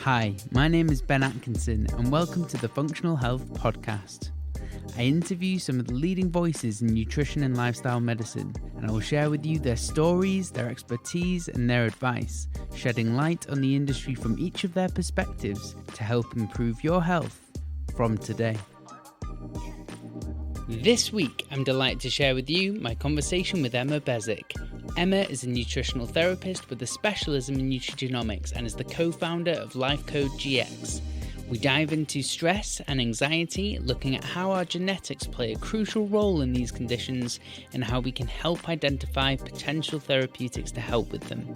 Hi, my name is Ben Atkinson and welcome to the Functional Health Podcast. I interview some of the leading voices in nutrition and lifestyle medicine, and I will share with you their stories, their expertise and their advice, shedding light on the industry from each of their perspectives to help improve your health from today. This week, I'm delighted to share with you my conversation with Emma Beswick. Emma is a nutritional therapist with a specialism in nutrigenomics and is the co-founder of Lifecode Gx. We dive into stress and anxiety, looking at how our genetics play a crucial role in these conditions and how we can help identify potential therapeutics to help with them.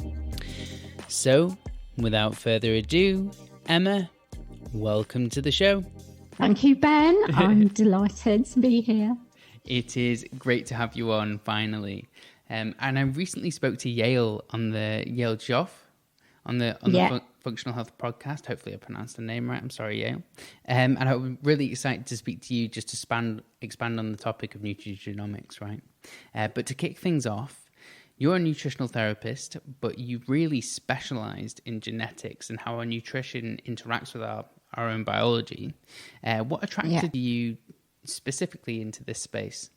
So, without further ado, Emma, welcome to the show. Thank you, Ben. I'm delighted to be here. It is great to have you on finally. And I recently spoke to Yale on the Yale Joff on the Functional Health Podcast. Hopefully I pronounced the name right. I'm sorry, Yale. And I'm really excited to speak to you just to expand on the topic of nutrigenomics, right? But to kick things off, you're a nutritional therapist, but you really specialized in genetics and how our nutrition interacts with our own biology. What attracted you specifically into this space?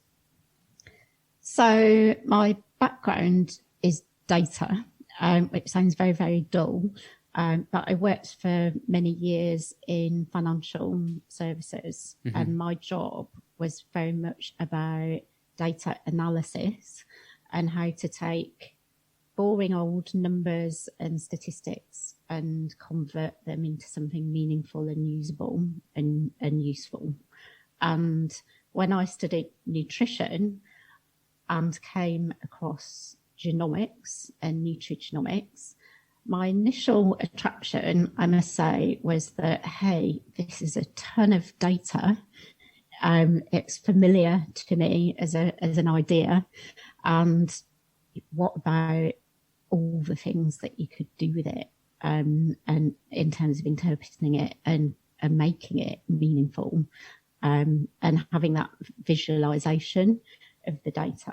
So my background is data, which sounds very, very dull. But I worked for many years in financial services, and my job was very much about data analysis and how to take boring old numbers and statistics and convert them into something meaningful and usable and useful. And when I studied nutrition and came across genomics and nutrigenomics, my initial attraction, I must say, was that, hey, this is a ton of data. It's familiar to me as an idea. And what about all the things that you could do with it, and in terms of interpreting it and making it meaningful, and having that visualization of the data.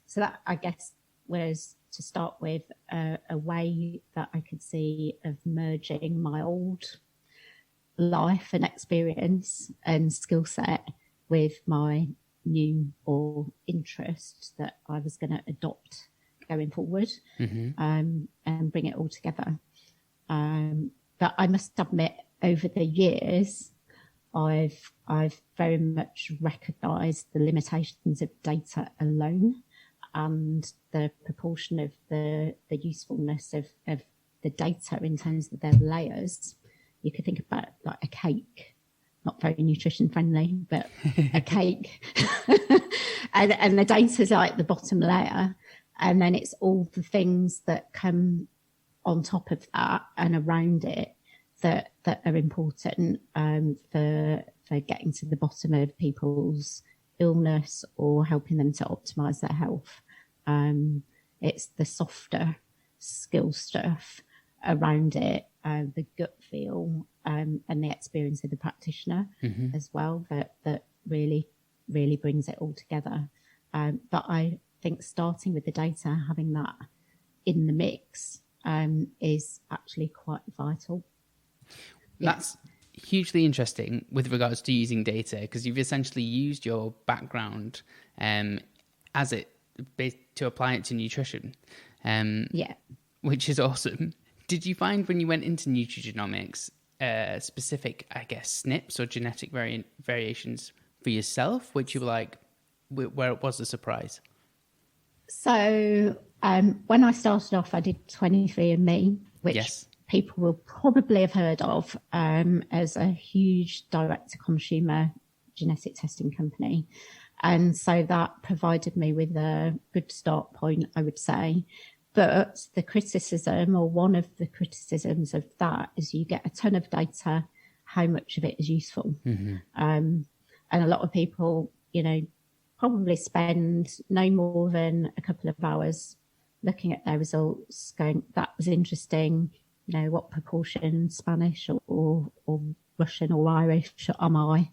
So that, I guess, was to start with a way that I could see of merging my old life and experience and skill set with my new or interest that I was going to adopt going forward, and bring it all together. But I must admit, over the years, I've very much recognised the limitations of data alone and the proportion of the usefulness of the data in terms of their layers. You could think about like a cake, not very nutrition friendly, but a cake. and the data's like the bottom layer. And then it's all the things that come on top of that and around it that are important for getting to the bottom of people's illness or helping them to optimize their health. It's the softer skill stuff around it, the gut feel, and the experience of the practitioner as well, that really, really brings it all together. But I think starting with the data, having that in the mix, is actually quite vital. That's hugely interesting with regards to using data, because you've essentially used your background as it to apply it to nutrition, which is awesome. Did you find when you went into nutrigenomics specific, I guess, SNPs or genetic variations for yourself, which you were like, where it was a surprise? So when I started off, I did 23andMe, which people will probably have heard of as a huge direct-to-consumer genetic testing company. And so that provided me with a good start point, I would say. But the criticism, or one of the criticisms of that, is you get a ton of data, how much of it is useful? And a lot of people, probably spend no more than a couple of hours looking at their results, going, that was interesting, what proportion Spanish or Russian or Irish am I?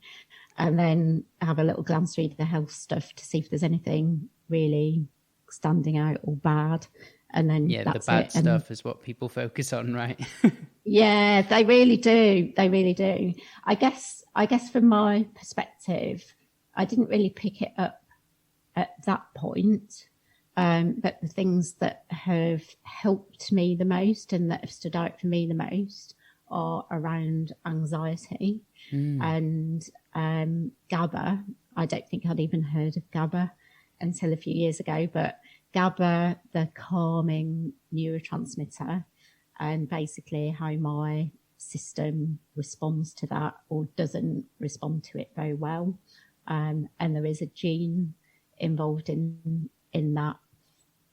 And then have a little glance through the health stuff to see if there's anything really standing out or bad. and then the that's bad it. stuff is what people focus on, right? Yeah, they really do. They really do. I guess from my perspective, I didn't really pick it up at that point. But the things that have helped me the most and that have stood out for me the most are around anxiety and GABA. I don't think I'd even heard of GABA until a few years ago, but GABA, the calming neurotransmitter, and basically how my system responds to that or doesn't respond to it very well. And there is a gene involved in that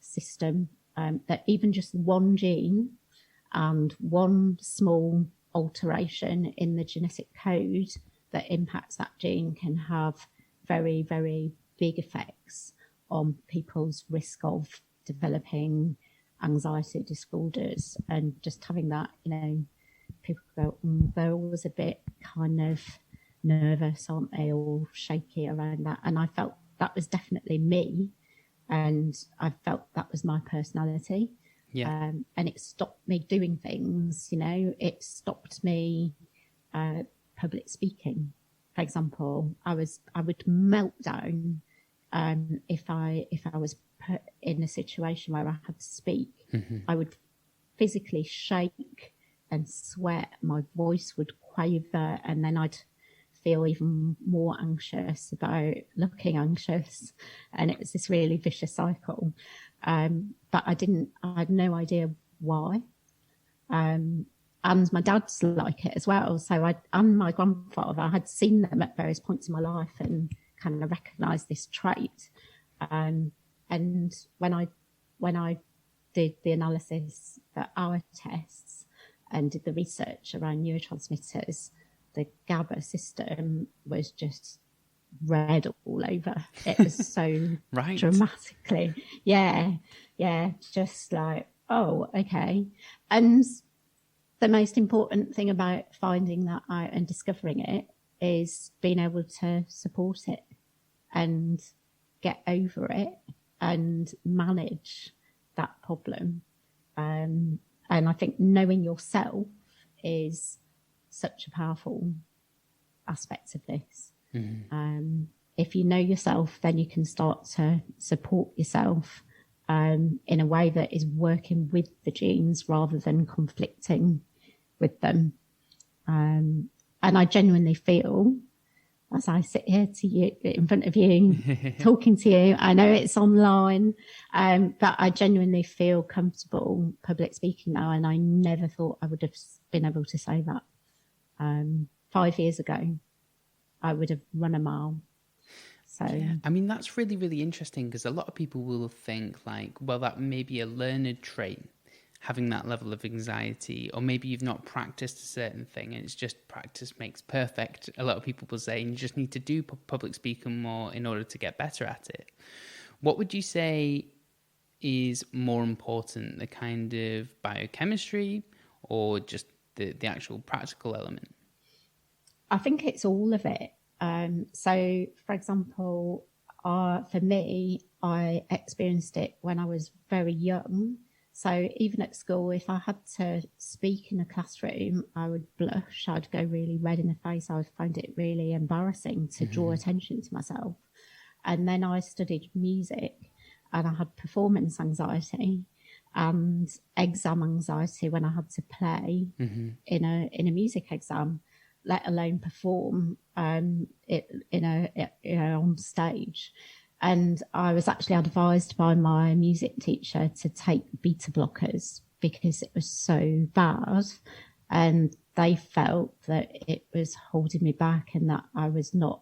system, that even just one gene and one small alteration in the genetic code that impacts that gene can have very, very big effects on people's risk of developing anxiety disorders. And just having that, people go, they're always a bit kind of nervous, aren't they, or shaky around that. And I felt that was definitely me. And I felt that was my personality. Yeah. And it stopped me doing things, it stopped me public speaking. For example, I would melt down if I was put in a situation where I had to speak. I would physically shake and sweat. My voice would quaver, and then I'd feel even more anxious about looking anxious, and it was this really vicious cycle. But I had no idea why. And my dad's like it as well. So and my grandfather, I had seen them at various points in my life and kind of recognised this trait. And when I did the analysis for our tests and did the research around neurotransmitters, the GABA system was just red all over. It was so right. dramatically. Yeah. Just like, oh, okay. And the most important thing about finding that out and discovering it is being able to support it and get over it and manage that problem. And I think knowing yourself is such a powerful aspect of this. If you know yourself, then you can start to support yourself in a way that is working with the genes rather than conflicting with them. And I genuinely feel, as I sit here to you in front of you, talking to you, I know it's online, but I genuinely feel comfortable public speaking now, and I never thought I would have been able to say that. 5 years ago, I would have run a mile. So, yeah, I mean, that's really, really interesting, because a lot of people will think like, well, that may be a learned trait, having that level of anxiety, or maybe you've not practiced a certain thing and it's just practice makes perfect. A lot of people will say, and you just need to do public speaking more in order to get better at it. What would you say is more important, the kind of biochemistry or just the actual practical element? I think it's all of it. So, for example, for me, I experienced it when I was very young. So even at school, if I had to speak in a classroom, I would blush. I'd go really red in the face. I would find it really embarrassing to draw attention to myself. And then I studied music, and I had performance anxiety and exam anxiety when I had to play in a music exam, let alone perform on stage. And I was actually advised by my music teacher to take beta blockers because it was so bad, and they felt that it was holding me back and that I was not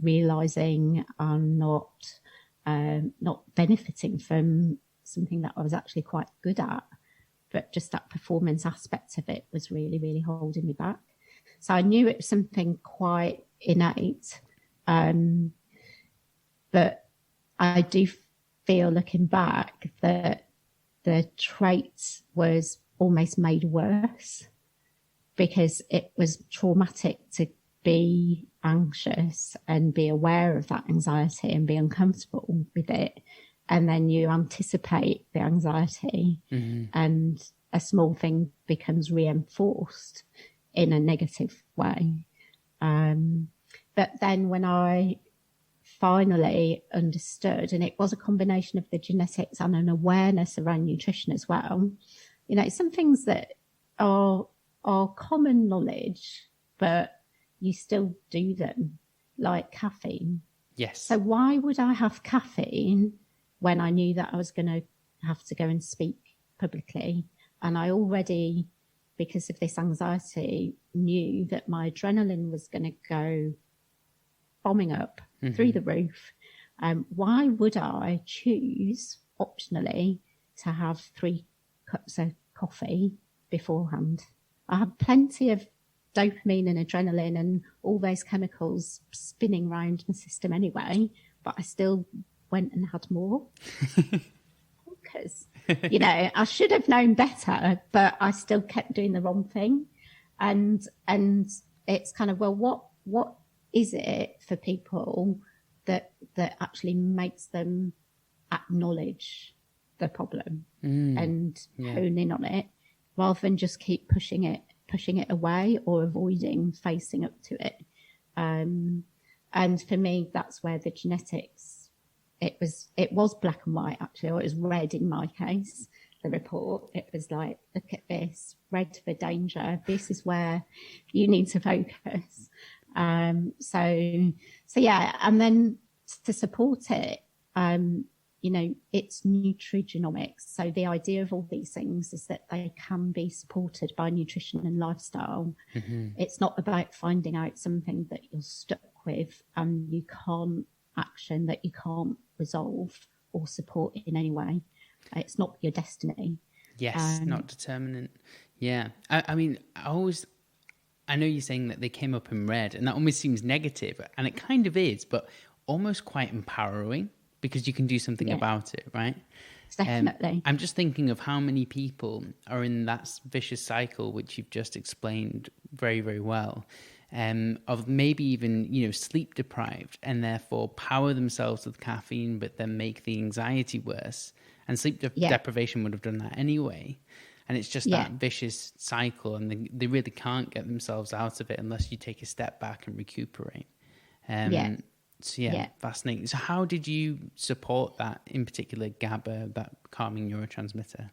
realising and not benefiting from something that I was actually quite good at. But just that performance aspect of it was really, really holding me back. So I knew it was something quite innate. But I do feel, looking back, that the trait was almost made worse because it was traumatic to be anxious and be aware of that anxiety and be uncomfortable with it. and then you anticipate the anxiety, and a small thing becomes reinforced in a negative way. But then when I finally understood, and it was a combination of the genetics and an awareness around nutrition as well, you know, some things that are common knowledge, but you still do them, like caffeine. Yes. So why would I have caffeine when I knew that I was going to have to go and speak publicly? And I already, because of this anxiety, knew that my adrenaline was going to go bombing up through the roof. Why would I choose optionally to have 3 cups of coffee beforehand? I have plenty of dopamine and adrenaline and all those chemicals spinning around my system anyway, but I still went and had more. Because, you know, I should have known better, but I still kept doing the wrong thing. And it's kind of, well, what is it for people that actually makes them acknowledge the problem and hone in on it, rather than just keep pushing it away or avoiding facing up to it. And for me, that's where the genetics, it was black and white, actually, or it was red in my case, the report. It was like, look at this, red for danger. This is where you need to focus. So yeah, and then to support it, you know, it's nutrigenomics. So the idea of all these things is that they can be supported by nutrition and lifestyle. It's not about finding out something that you're stuck with and you can't action, that you can't resolve or support in any way. It's not your destiny. Yes, not determinant. Yeah. I mean, I know you're saying that they came up in red, and that almost seems negative, and it kind of is, but almost quite empowering, because you can do something about it, right? Definitely. I'm just thinking of how many people are in that vicious cycle, which you've just explained very, very well, of maybe even, you know, sleep deprived, and therefore power themselves with caffeine, but then make the anxiety worse. And sleep deprivation would have done that anyway. And it's just that vicious cycle, and they really can't get themselves out of it unless you take a step back and recuperate. So fascinating. So how did you support that, in particular GABA, that calming neurotransmitter?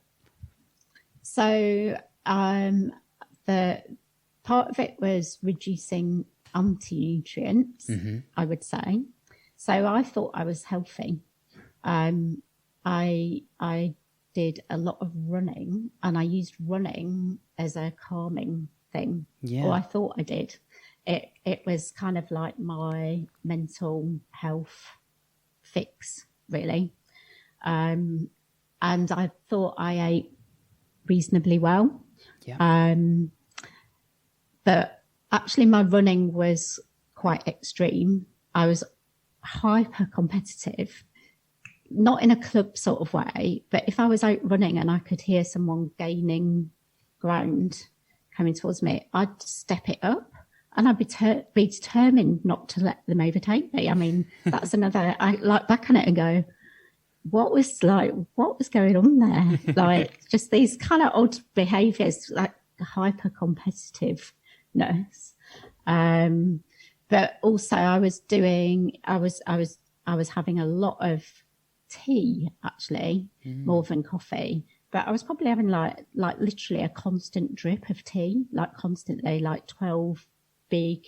So the part of it was reducing anti-nutrients, I would say. So I thought I was healthy. I did a lot of running, and I used running as a calming thing. Or I thought I did. It was kind of like my mental health fix, really. And I thought I ate reasonably well. But actually my running was quite extreme. I was hyper competitive, not in a club sort of way, but if I was out running and I could hear someone gaining ground coming towards me, I'd step it up. And I'd be determined not to let them overtake me. I mean, that's another, I look back on it and go, what was going on there? Like, just these kind of odd behaviours, like hyper competitiveness. But also I was having a lot of tea, actually, more than coffee. But I was probably having like literally a constant drip of tea, like constantly, like 12 big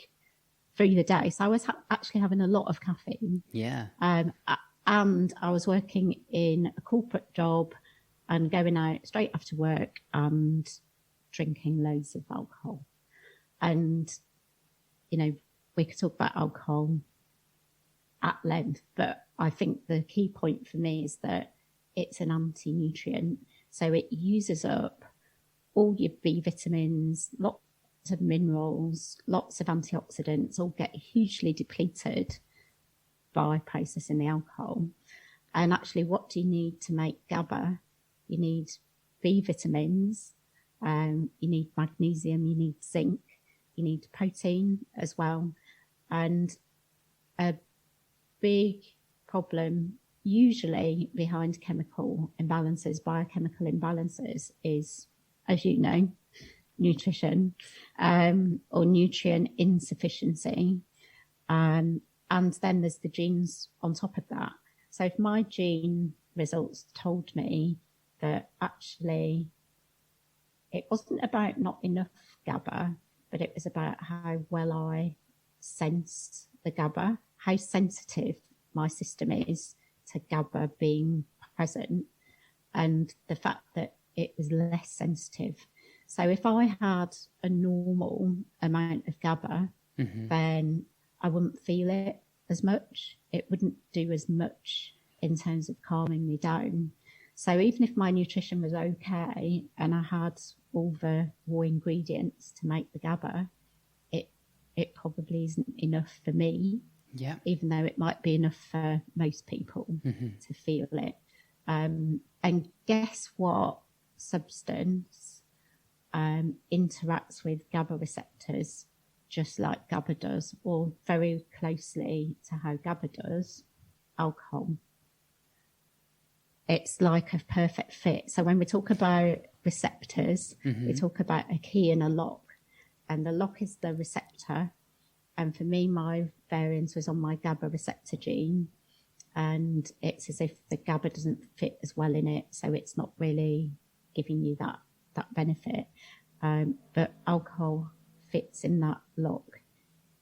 through the day. So I was actually having a lot of caffeine. And I was working in a corporate job and going out straight after work and drinking loads of alcohol. And, you know, we could talk about alcohol at length, but I think the key point for me is that it's an anti-nutrient. So it uses up all your B vitamins, lots of minerals, lots of antioxidants, all get hugely depleted by processing the alcohol. And actually, what do you need to make GABA? You need B vitamins, you need magnesium, you need zinc, you need protein as well. And a big problem usually behind chemical imbalances, biochemical imbalances is, as you know, nutrition or nutrient insufficiency. And then there's the genes on top of that. So if my gene results told me that actually it wasn't about not enough GABA, but it was about how well I sense the GABA, how sensitive my system is to GABA being present, and the fact that it was less sensitive. So if I had a normal amount of GABA, then I wouldn't feel it as much. It wouldn't do as much in terms of calming me down. So even if my nutrition was okay and I had all the raw ingredients to make the GABA, it probably isn't enough for me. Yeah. Even though it might be enough for most people to feel it. And guess what substance interacts with GABA receptors just like GABA does, or very closely to how GABA does? Alcohol. It's like a perfect fit. So when we talk about receptors, we talk about a key and a lock. And the lock is the receptor. And for me, my variance was on my GABA receptor gene. And it's as if the GABA doesn't fit as well in it. So it's not really giving you that benefit. But alcohol fits in that lock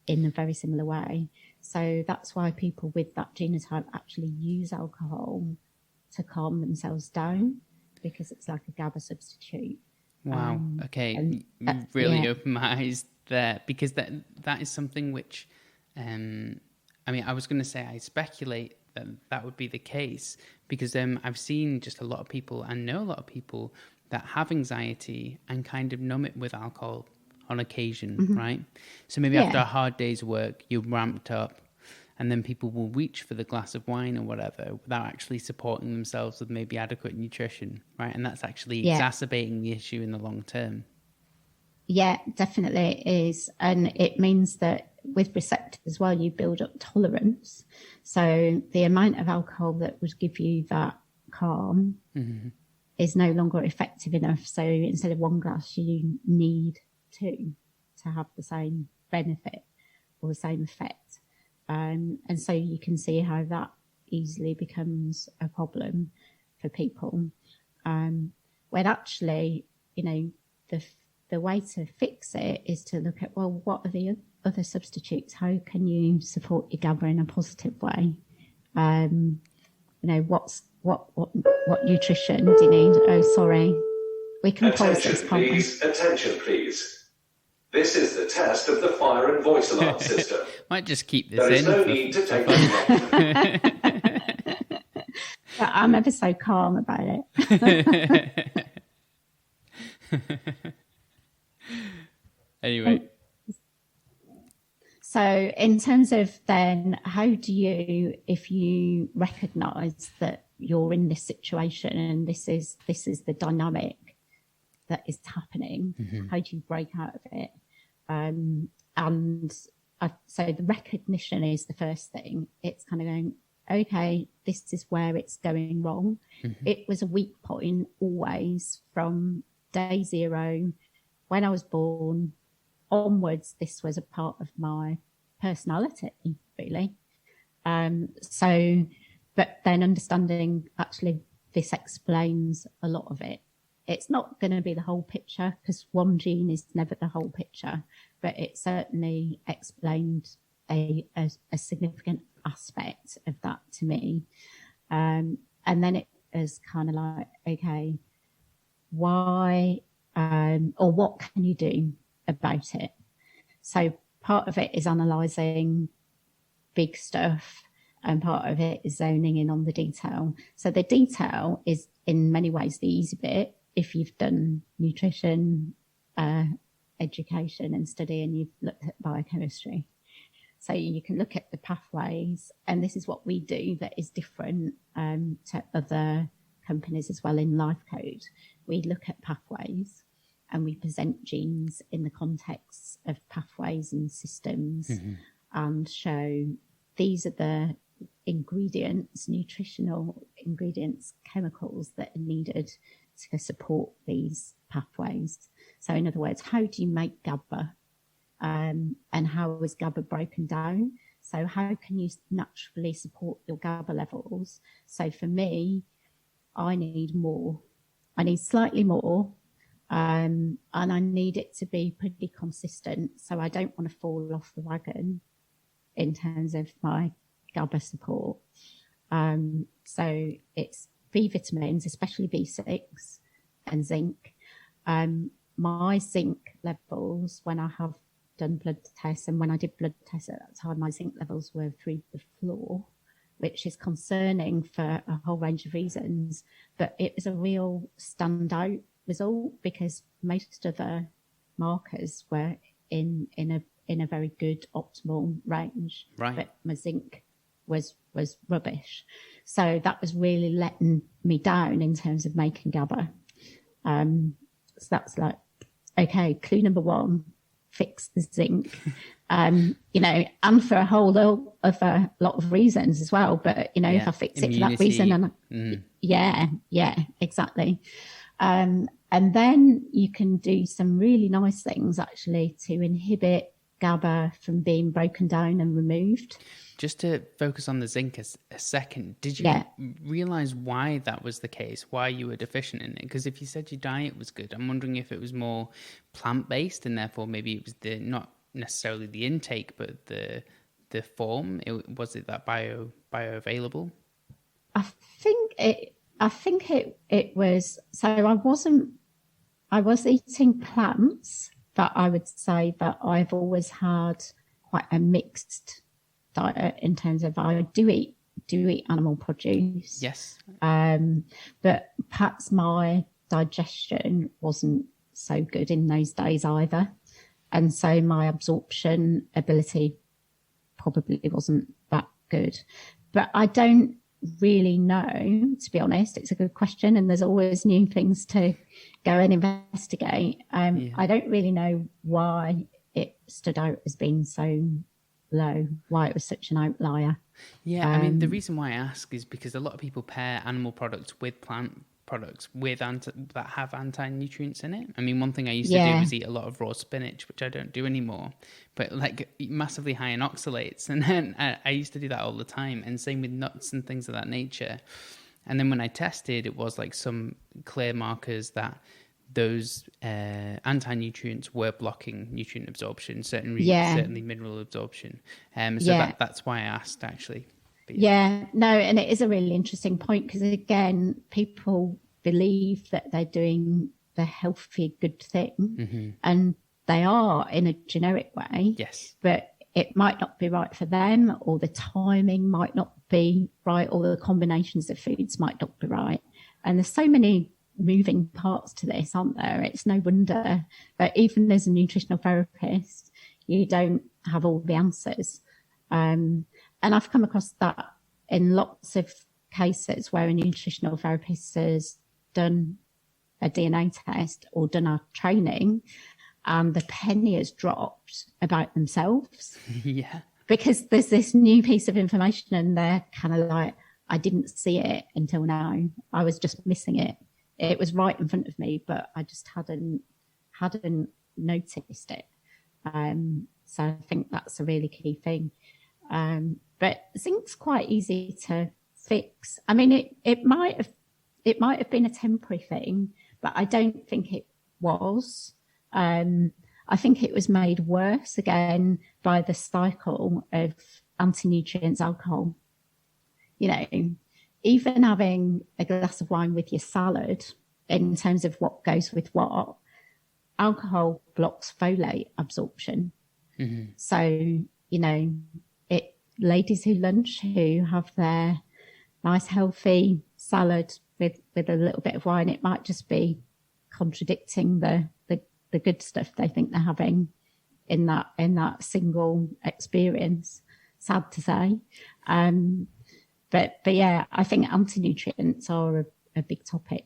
in a very similar way. So that's why people with that genotype actually use alcohol to calm themselves down, because it's like a GABA substitute. Wow. Okay. You really opened my eyes there, because that is something which, I mean, I was going to say, I speculate that would be the case, because I've seen just a lot of people and know a lot of people that have anxiety and kind of numb it with alcohol on occasion, right? So maybe after a hard day's work, you're ramped up, and then people will reach for the glass of wine or whatever without actually supporting themselves with maybe adequate nutrition, right? And that's actually exacerbating the issue in the long term. Yeah, definitely it is. And it means that with receptors as well, you build up tolerance. So the amount of alcohol that would give you that calm is no longer effective enough. So instead of one glass, you need two to have the same benefit or the same effect. And so you can see how that easily becomes a problem for people. When actually, you know, the way to fix it is to look at, well, what are the other substitutes? How can you support your GABA in a positive way? You know, what nutrition do you need? Oh, sorry. We can pause this, can't we? Attention, please. This is the test of the fire and voice alarm system. Might just keep this in. There is no need to take it. But I'm ever so calm about it. Anyway. So in terms of then, how do you, if you recognise that you're in this situation and this is the dynamic that is happening, how do you break out of it? So the recognition is the first thing. It's kind of going, okay, this is where it's going wrong. It was a weak point always from day zero. When I was born onwards, this was a part of my personality, really. But then understanding actually this explains a lot of it. It's not going to be the whole picture, because one gene is never the whole picture, but it certainly explained a significant aspect of that to me. And then it is kind of like, okay, why, or what can you do about it? So part of it is analysing big stuff, and part of it is zoning in on the detail. So the detail is in many ways the easy bit. If you've done nutrition, education and study, and you've looked at biochemistry. So you can look at the pathways, and this is what we do that is different to other companies as well in Lifecode. We look at pathways and we present genes in the context of pathways and systems and show these are the ingredients, nutritional ingredients, chemicals that are needed to support these pathways. So in other words, how do you make GABA? And how is GABA broken down? So how can you naturally support your GABA levels? So for me, I need more. I need slightly more, and I need it to be pretty consistent. So I don't want to fall off the wagon in terms of my GABA support. So it's B vitamins, especially B6 and zinc. My zinc levels, when I have done blood tests, and when I did blood tests at that time, my zinc levels were through the floor, which is concerning for a whole range of reasons. But it was a real standout result because most of the markers were in a very good optimal range. Right. But my zinc was rubbish. So that was really letting me down in terms of making GABA. So that's like, okay, clue number one, fix the zinc. And for a whole lot of reasons as well. But, if I fix it for that reason, exactly. And then you can do some really nice things actually to inhibit GABA from being broken down and removed. Just to focus on the zinc a second, did you realize why that was the case, why you were deficient in it? Because if you said your diet was good, I'm wondering if it was more plant-based and therefore maybe it was not necessarily the intake, but the form. Was it that bioavailable? I think it was. So I was eating plants, but I would say that I've always had quite a mixed diet in terms of I do eat animal produce. Yes. But perhaps my digestion wasn't so good in those days either. And so my absorption ability probably wasn't that good. But I don't really know, to be honest. It's a good question, and there's always new things to go and investigate. I don't really know why it stood out as being so low, why it was such an outlier. Yeah, I mean, the reason why I ask is because a lot of people pair animal products with plant products that have anti-nutrients in it. I mean, one thing I used to do was eat a lot of raw spinach, which I don't do anymore, but like massively high in oxalates. And then I used to do that all the time. And same with nuts and things of that nature. And then when I tested, it was like some clear markers that those anti-nutrients were blocking nutrient absorption, certainly mineral absorption. That's why I asked, actually. And it is a really interesting point because, again, people believe that they're doing the healthy, good thing, and they are in a generic way. Yes. But it might not be right for them, or the timing might not be right, or the combinations of foods might not be right. And there's so many moving parts to this, aren't there? It's no wonder that even as a nutritional therapist, you don't have all the answers. And I've come across that in lots of cases where a nutritional therapist has done a DNA test or done our training and the penny has dropped about themselves. Yeah. Because there's this new piece of information and they're kind of like, I didn't see it until now. I was just missing it. It was right in front of me, but I just hadn't noticed it. So I think that's a really key thing. But zinc's quite easy to fix. I mean, it might have been a temporary thing, but I don't think it was. I think it was made worse again by the cycle of anti-nutrients alcohol. Even having a glass of wine with your salad, in terms of what goes with what, alcohol blocks folate absorption. Mm-hmm. So, ladies who lunch, who have their nice healthy salad with a little bit of wine, it might just be contradicting the good stuff they think they're having in that single experience. Sad to say. But yeah, I think anti-nutrients are a big topic,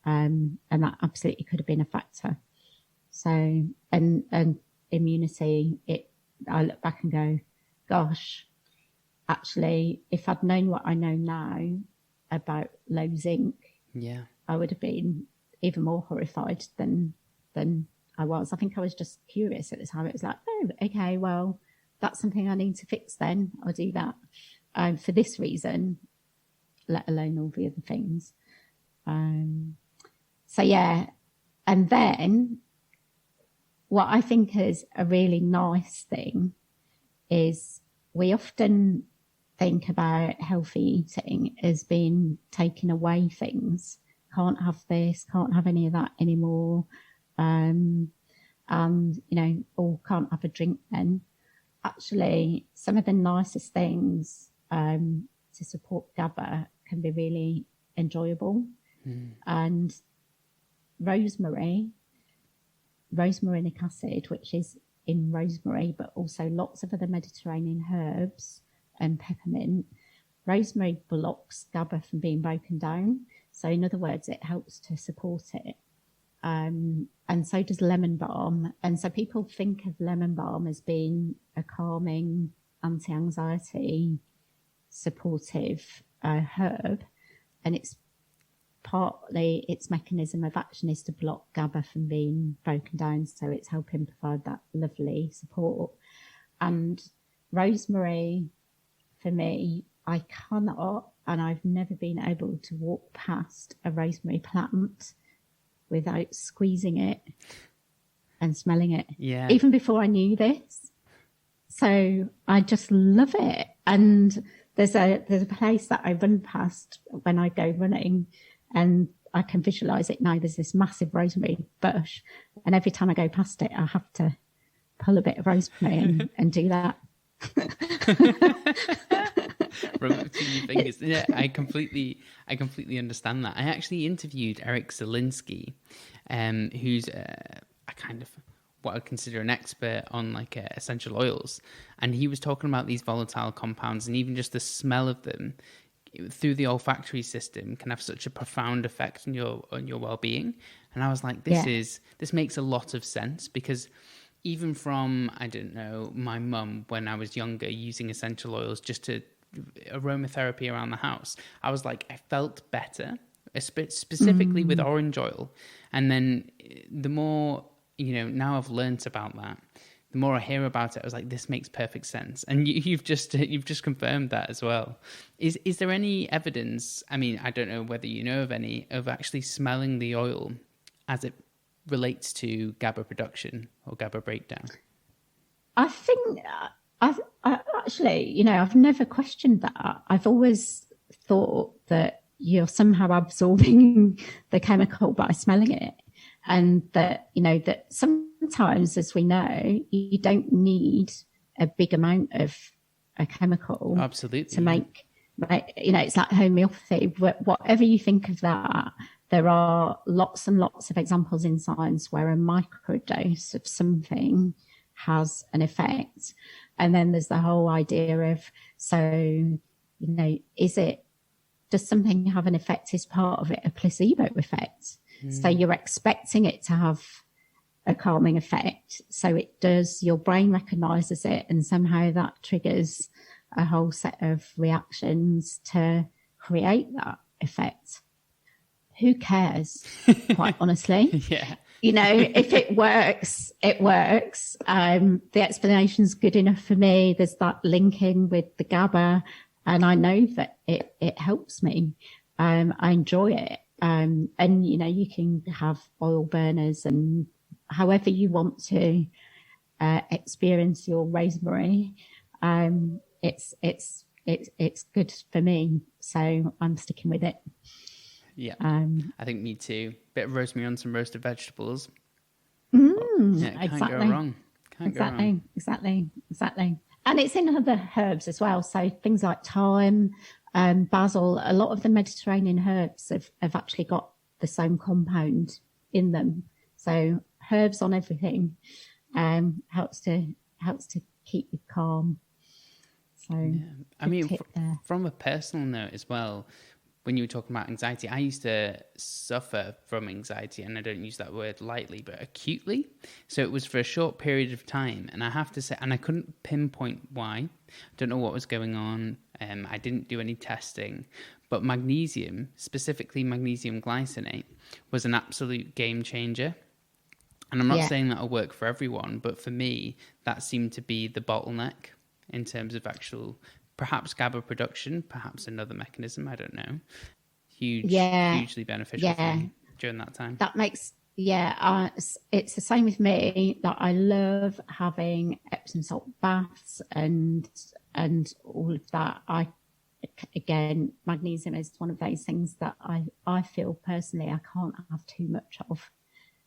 and that absolutely could have been a factor. So, and immunity, I look back and go, gosh, actually, if I'd known what I know now about low zinc, I would have been even more horrified than I was. I think I was just curious at the time. It was like, oh, okay, well, that's something I need to fix then. I'll do that for this reason, let alone all the other things. So, yeah. And then what I think is a really nice thing is we often think about healthy eating as being taking away things. Can't have this, can't have any of that anymore. And, or can't have a drink then. Actually, some of the nicest things to support GABA can be really enjoyable. And rosemaric acid, which is in rosemary, but also lots of other Mediterranean herbs and peppermint. Rosemary blocks GABA from being broken down. So in other words, it helps to support it. And so does lemon balm. And so people think of lemon balm as being a calming, anti-anxiety, supportive herb. And it's partly its mechanism of action is to block GABA from being broken down. So it's helping provide that lovely support. And rosemary, for me, I cannot, and I've never been able to walk past a rosemary plant without squeezing it and smelling it. Yeah. Even before I knew this. So I just love it. And there's a place that I run past when I go running, and I can visualize it now. There's this massive rosemary bush, and every time I go past it, I have to pull a bit of rosemary and do that. Rub it between your fingers. Yeah, I completely understand that. I actually interviewed Eric Zielinski, who's a kind of what I'd consider an expert on essential oils, and he was talking about these volatile compounds, and even just the smell of them through the olfactory system can have such a profound effect on your well-being. And I was like, this makes a lot of sense, because even from, I don't know, my mum when I was younger using essential oils just to aromatherapy around the house, I was like, I felt better, specifically with orange oil. And then the more, now I've learnt about that, the more I hear about it, I was like, this makes perfect sense. And you've just confirmed that as well. Is there any evidence, I mean, I don't know whether you know of any, of actually smelling the oil as it relates to GABA production or GABA breakdown? I think I've actually, I've never questioned that. I've always thought that you're somehow absorbing the chemical by smelling it, and that, that sometimes, as we know, you don't need a big amount of a chemical to make, it's like homeopathy. Whatever you think of that, there are lots and lots of examples in science where a microdose of something has an effect. And then there's the whole idea of, does something have an effect? Is part of it a placebo effect? So you're expecting it to have a calming effect. So it does, your brain recognizes it, and somehow that triggers a whole set of reactions to create that effect. Who cares, quite honestly? Yeah. If it works, it works. The explanation's good enough for me. There's that linking with the GABA, and I know that it helps me. I enjoy it. And, you can have oil burners and however you want to experience your rosemary. It's good for me. So I'm sticking with it. Yeah, I think me too. Bit of rosemary on some roasted vegetables. Can't go wrong. Exactly. And it's in other herbs as well. So things like thyme, basil, a lot of the Mediterranean herbs have actually got the same compound in them. So herbs on everything helps to keep you calm. So I mean, from a personal note as well, when you were talking about anxiety, I used to suffer from anxiety, and I don't use that word lightly, but acutely. So it was for a short period of time, and I have to say, and I couldn't pinpoint why. Don't know what was going on. I didn't do any testing, but magnesium, specifically magnesium glycinate, was an absolute game changer. And I'm not saying that'll work for everyone, but for me, that seemed to be the bottleneck in terms of actual, perhaps GABA production, perhaps another mechanism, I don't know. Hugely beneficial for me during that time. That makes, it's the same with me, that I love having Epsom salt baths and all of that. Again, magnesium is one of those things that I feel personally I can't have too much of,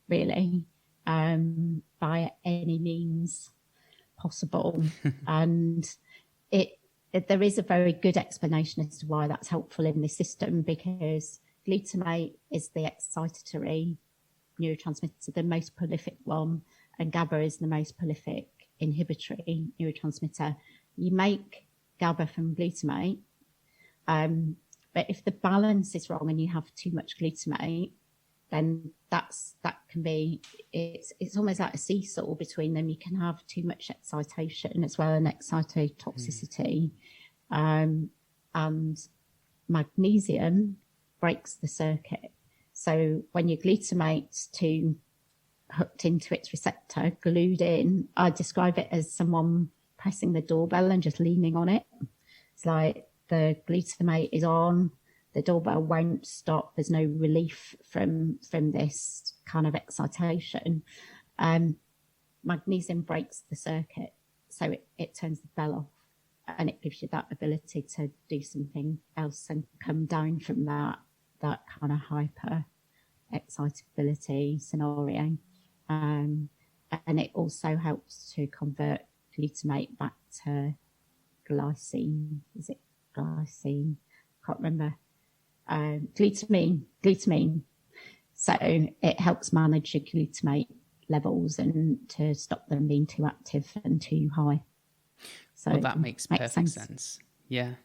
really, by any means possible. And there is a very good explanation as to why that's helpful in the system, because glutamate is the excitatory neurotransmitter, the most prolific one, and GABA is the most prolific inhibitory neurotransmitter. You make GABA from glutamate, but if the balance is wrong and you have too much glutamate, then that can be, it's almost like a seesaw between them. You can have too much excitation as well, and excitotoxicity. And magnesium breaks the circuit. So when your glutamate's too hooked into its receptor, glued in, I describe it as someone pressing the doorbell and just leaning on it. It's like the glutamate is on, the doorbell won't stop. There's no relief from this kind of excitation. Magnesium breaks the circuit, so it turns the bell off, and it gives you that ability to do something else and come down from that kind of hyper excitability scenario. And it also helps to convert glutamate back to glycine. Is it glycine? Can't remember. Glutamine. So it helps manage your glutamate levels and to stop them being too active and too high. So well, that makes perfect sense. Yeah.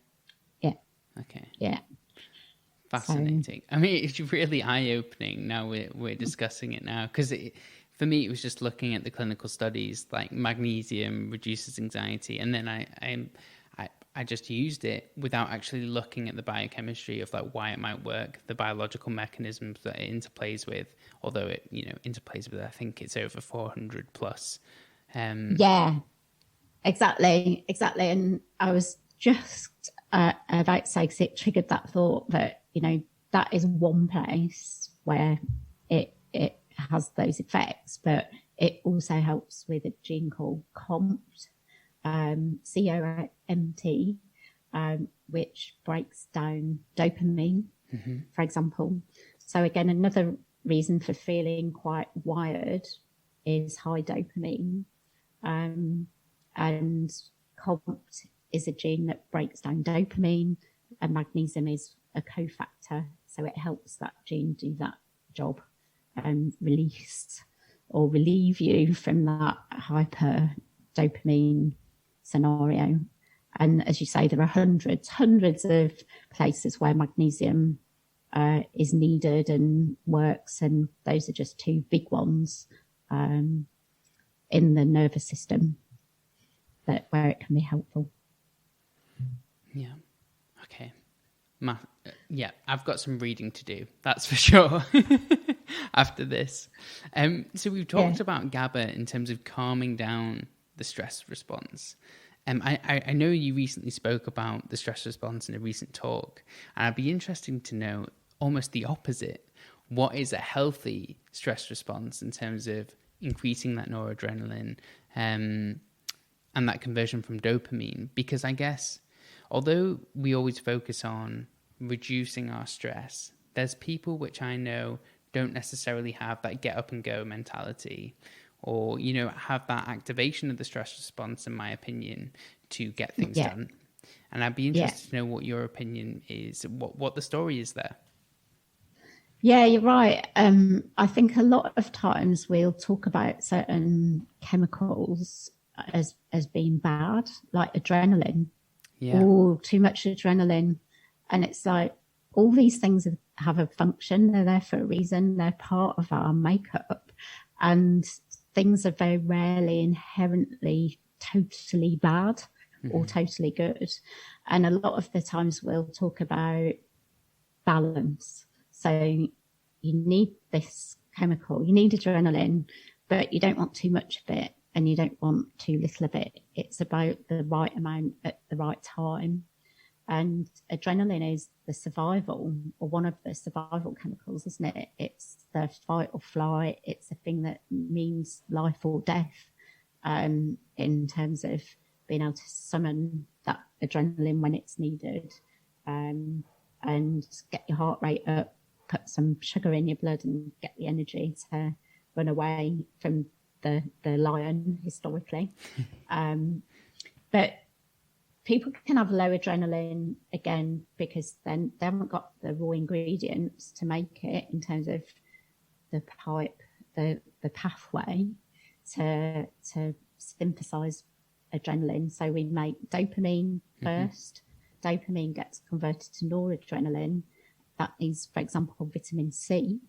Yeah. Okay. Yeah. Fascinating. I mean, it's really eye-opening now we're discussing it now, because for me, it was just looking at the clinical studies, like magnesium reduces anxiety, and then I just used it without actually looking at the biochemistry of like why it might work, the biological mechanisms that it interplays with, although it, interplays with, I think it's over 400 plus. Yeah, exactly. And I was just about to say, because it triggered that thought that, that is one place where it has those effects, but it also helps with a gene called COMT, COMT, which breaks down dopamine, for example. So again, another reason for feeling quite wired is high dopamine. And COMT is a gene that breaks down dopamine, and magnesium is a cofactor. So it helps that gene do that job and release or relieve you from that hyper dopamine scenario. And as you say, there are hundreds of places where magnesium is needed and works, and those are just two big ones in the nervous system where it can be helpful. Yeah. Okay. Yeah, I've got some reading to do, that's for sure, after this. So we've talked about GABA in terms of calming down the stress response. I know you recently spoke about the stress response in a recent talk, and I'd be interested to know almost the opposite. What is a healthy stress response in terms of increasing that noradrenaline and that conversion from dopamine? Because I guess, although we always focus on reducing our stress, there's people which I know don't necessarily have that get up and go mentality, or, have that activation of the stress response, in my opinion, to get things done. And I'd be interested to know what your opinion is, what the story is there. Yeah, you're right. I think a lot of times we'll talk about certain chemicals as being bad, like adrenaline. Yeah. Or too much adrenaline. And it's like, all these things have a function. They're there for a reason. They're part of our makeup, and things are very rarely inherently totally bad or totally good. And a lot of the times we'll talk about balance. So you need this chemical, you need adrenaline, but you don't want too much of it and you don't want too little of it. It's about the right amount at the right time. And adrenaline is the survival, or one of the survival chemicals, isn't it? It's the fight or flight. It's the thing that means life or death, in terms of being able to summon that adrenaline when it's needed, and get your heart rate up, put some sugar in your blood and get the energy to run away from the lion historically. But people can have low adrenaline again because then they haven't got the raw ingredients to make it in terms of the pipe, the pathway to synthesize adrenaline. So we make dopamine first. Dopamine gets converted to noradrenaline. That is, for example, vitamin C.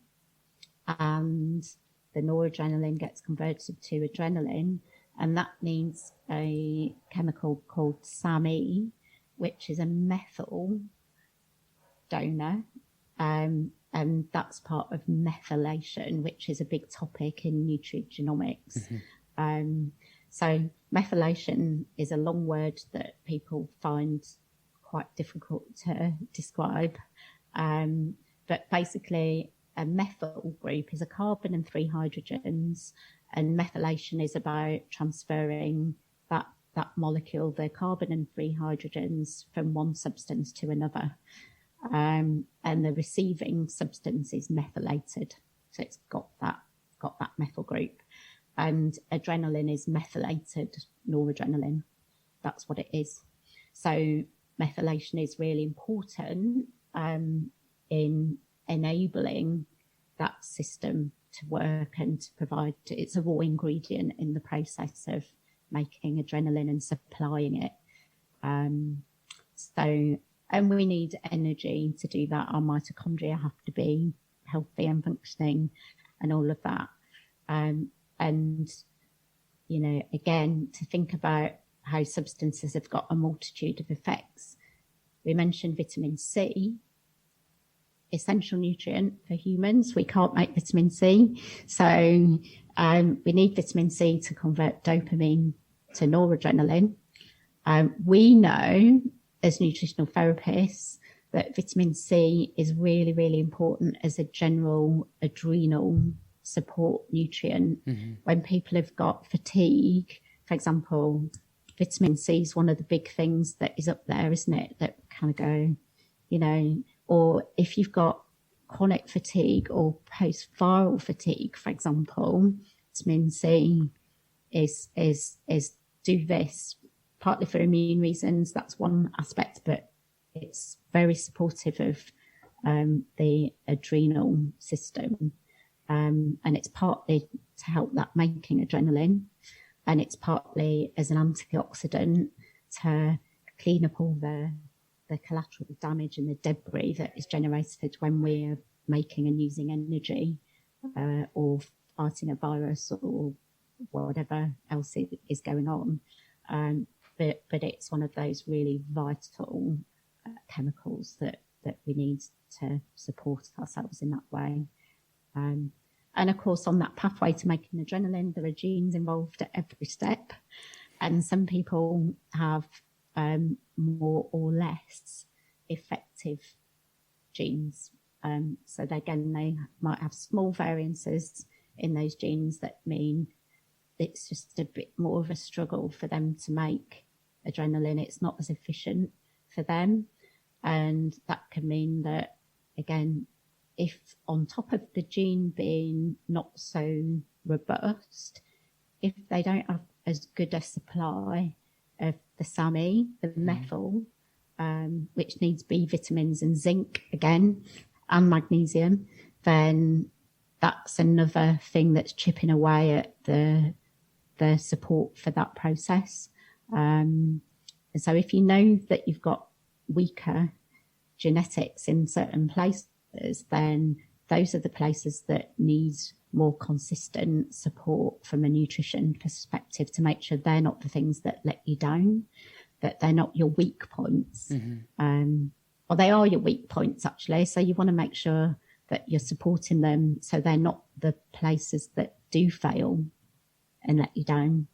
And the noradrenaline gets converted to adrenaline. And that needs a chemical called SAMe, which is a methyl donor. And that's part of methylation, which is a big topic in nutrigenomics. So methylation is a long word that people find quite difficult to describe. But basically, a methyl group is a carbon and 3 hydrogens, and methylation is about transferring that molecule, the carbon and 3 hydrogens, from one substance to another. And the receiving substance is methylated. So it's got that methyl group. And adrenaline is methylated noradrenaline. That's what it is. So methylation is really important in enabling that system to work and to provide. It's a raw ingredient in the process of making adrenaline and supplying it. And we need energy to do that. Our mitochondria have to be healthy and functioning and all of that. And, you know, again, to think about how substances have got a multitude of effects. We mentioned vitamin C, essential nutrient for humans. We can't make vitamin C. So we need vitamin C to convert dopamine to noradrenaline. We know as nutritional therapists that vitamin C is really, really important as a general adrenal support nutrient. When people have got fatigue, for example, vitamin C is one of the big things that is up there, isn't it? That kind of go, you know, or if you've got chronic fatigue or post-viral fatigue, for example, vitamin C is do this, partly for immune reasons. That's one aspect, but it's very supportive of the adrenal system. And it's partly to help that making adrenaline, and it's partly as an antioxidant to clean up all the collateral damage and the debris that is generated when we're making and using energy, or fighting a virus or whatever else is going on. But it's one of those really vital chemicals that we need to support ourselves in that way. And of course, on that pathway to making adrenaline, there are genes involved at every step. And some people have more or less effective genes. So they might have small variances in those genes that mean it's just a bit more of a struggle for them to make adrenaline. It's not as efficient for them. And that can mean that, again, if on top of the gene being not so robust, if they don't have as good a supply of the SAMe, the methyl, which needs B vitamins and zinc again, and magnesium, then that's another thing that's chipping away at the support for that process. And so if you know that you've got weaker genetics in certain places, then those are the places that need more consistent support from a nutrition perspective to make sure they're not the things that let you down, that they're not your weak points. Or they are your weak points, actually. So you want to make sure that you're supporting them so they're not the places that do fail and let you down.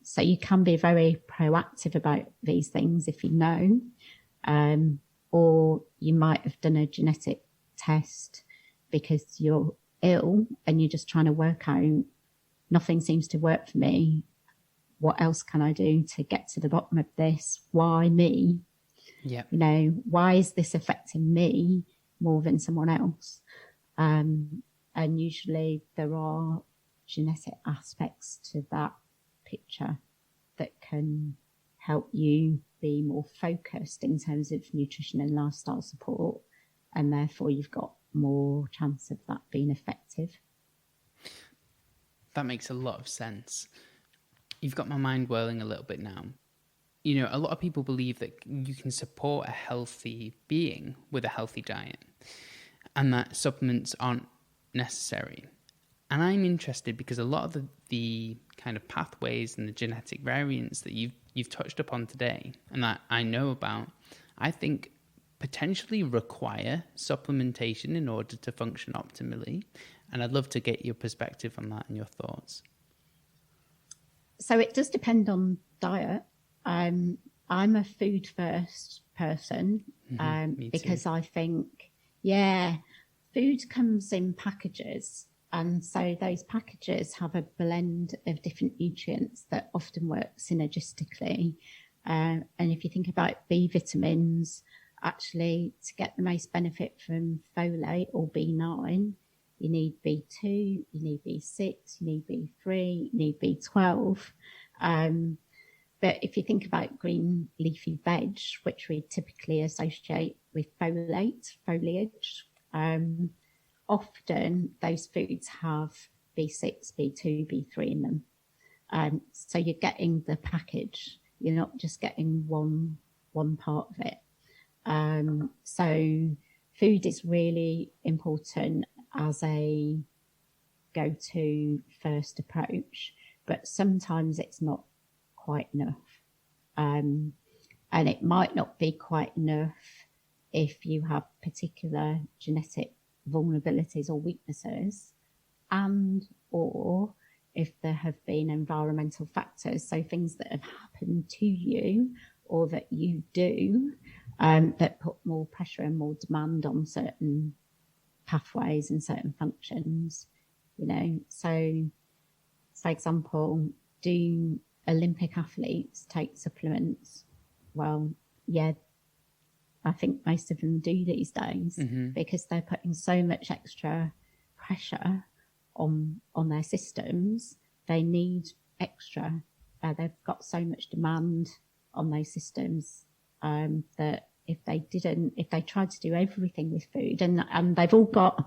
So you can be very proactive about these things if you know, or you might have done a genetic test because you're ill and you're just trying to work out, nothing seems to work for me. What else can I do to get to the bottom of this? Why me? Yeah. You know, why is this affecting me more than someone else? And usually there are genetic aspects to that picture that can help you be more focused in terms of nutrition and lifestyle support, and therefore you've got more chance of that being effective. That makes a lot of sense. You've got my mind whirling a little bit now. You know, a lot of people believe that you can support a healthy being with a healthy diet and that supplements aren't necessary. And I'm interested because a lot of the kind of pathways and the genetic variants that you've touched upon today and that I know about, I think potentially require supplementation in order to function optimally. And I'd love to get your perspective on that and your thoughts. So it does depend on diet. I'm a food first person because I think, food comes in packages. And so those packages have a blend of different nutrients that often work synergistically. And if you think about B vitamins, actually to get the most benefit from folate or B9, you need B2, you need B6, you need B3, you need B12. But if you think about green leafy veg, which we typically associate with foliage, often those foods have B6, B2, B3 in them. So you're getting the package. You're not just getting one part of it. So food is really important as a go-to first approach, but sometimes it's not quite enough. And it might not be quite enough if you have particular genetic vulnerabilities or weaknesses, and or if there have been environmental factors, so things that have happened to you or that you do that put more pressure and more demand on certain pathways and certain functions, you know. So for example, do Olympic athletes take supplements? Well, yeah, I think most of them do these days because they're putting so much extra pressure on their systems. They need extra. They've got so much demand on those systems that if they tried to do everything with food, and they've all got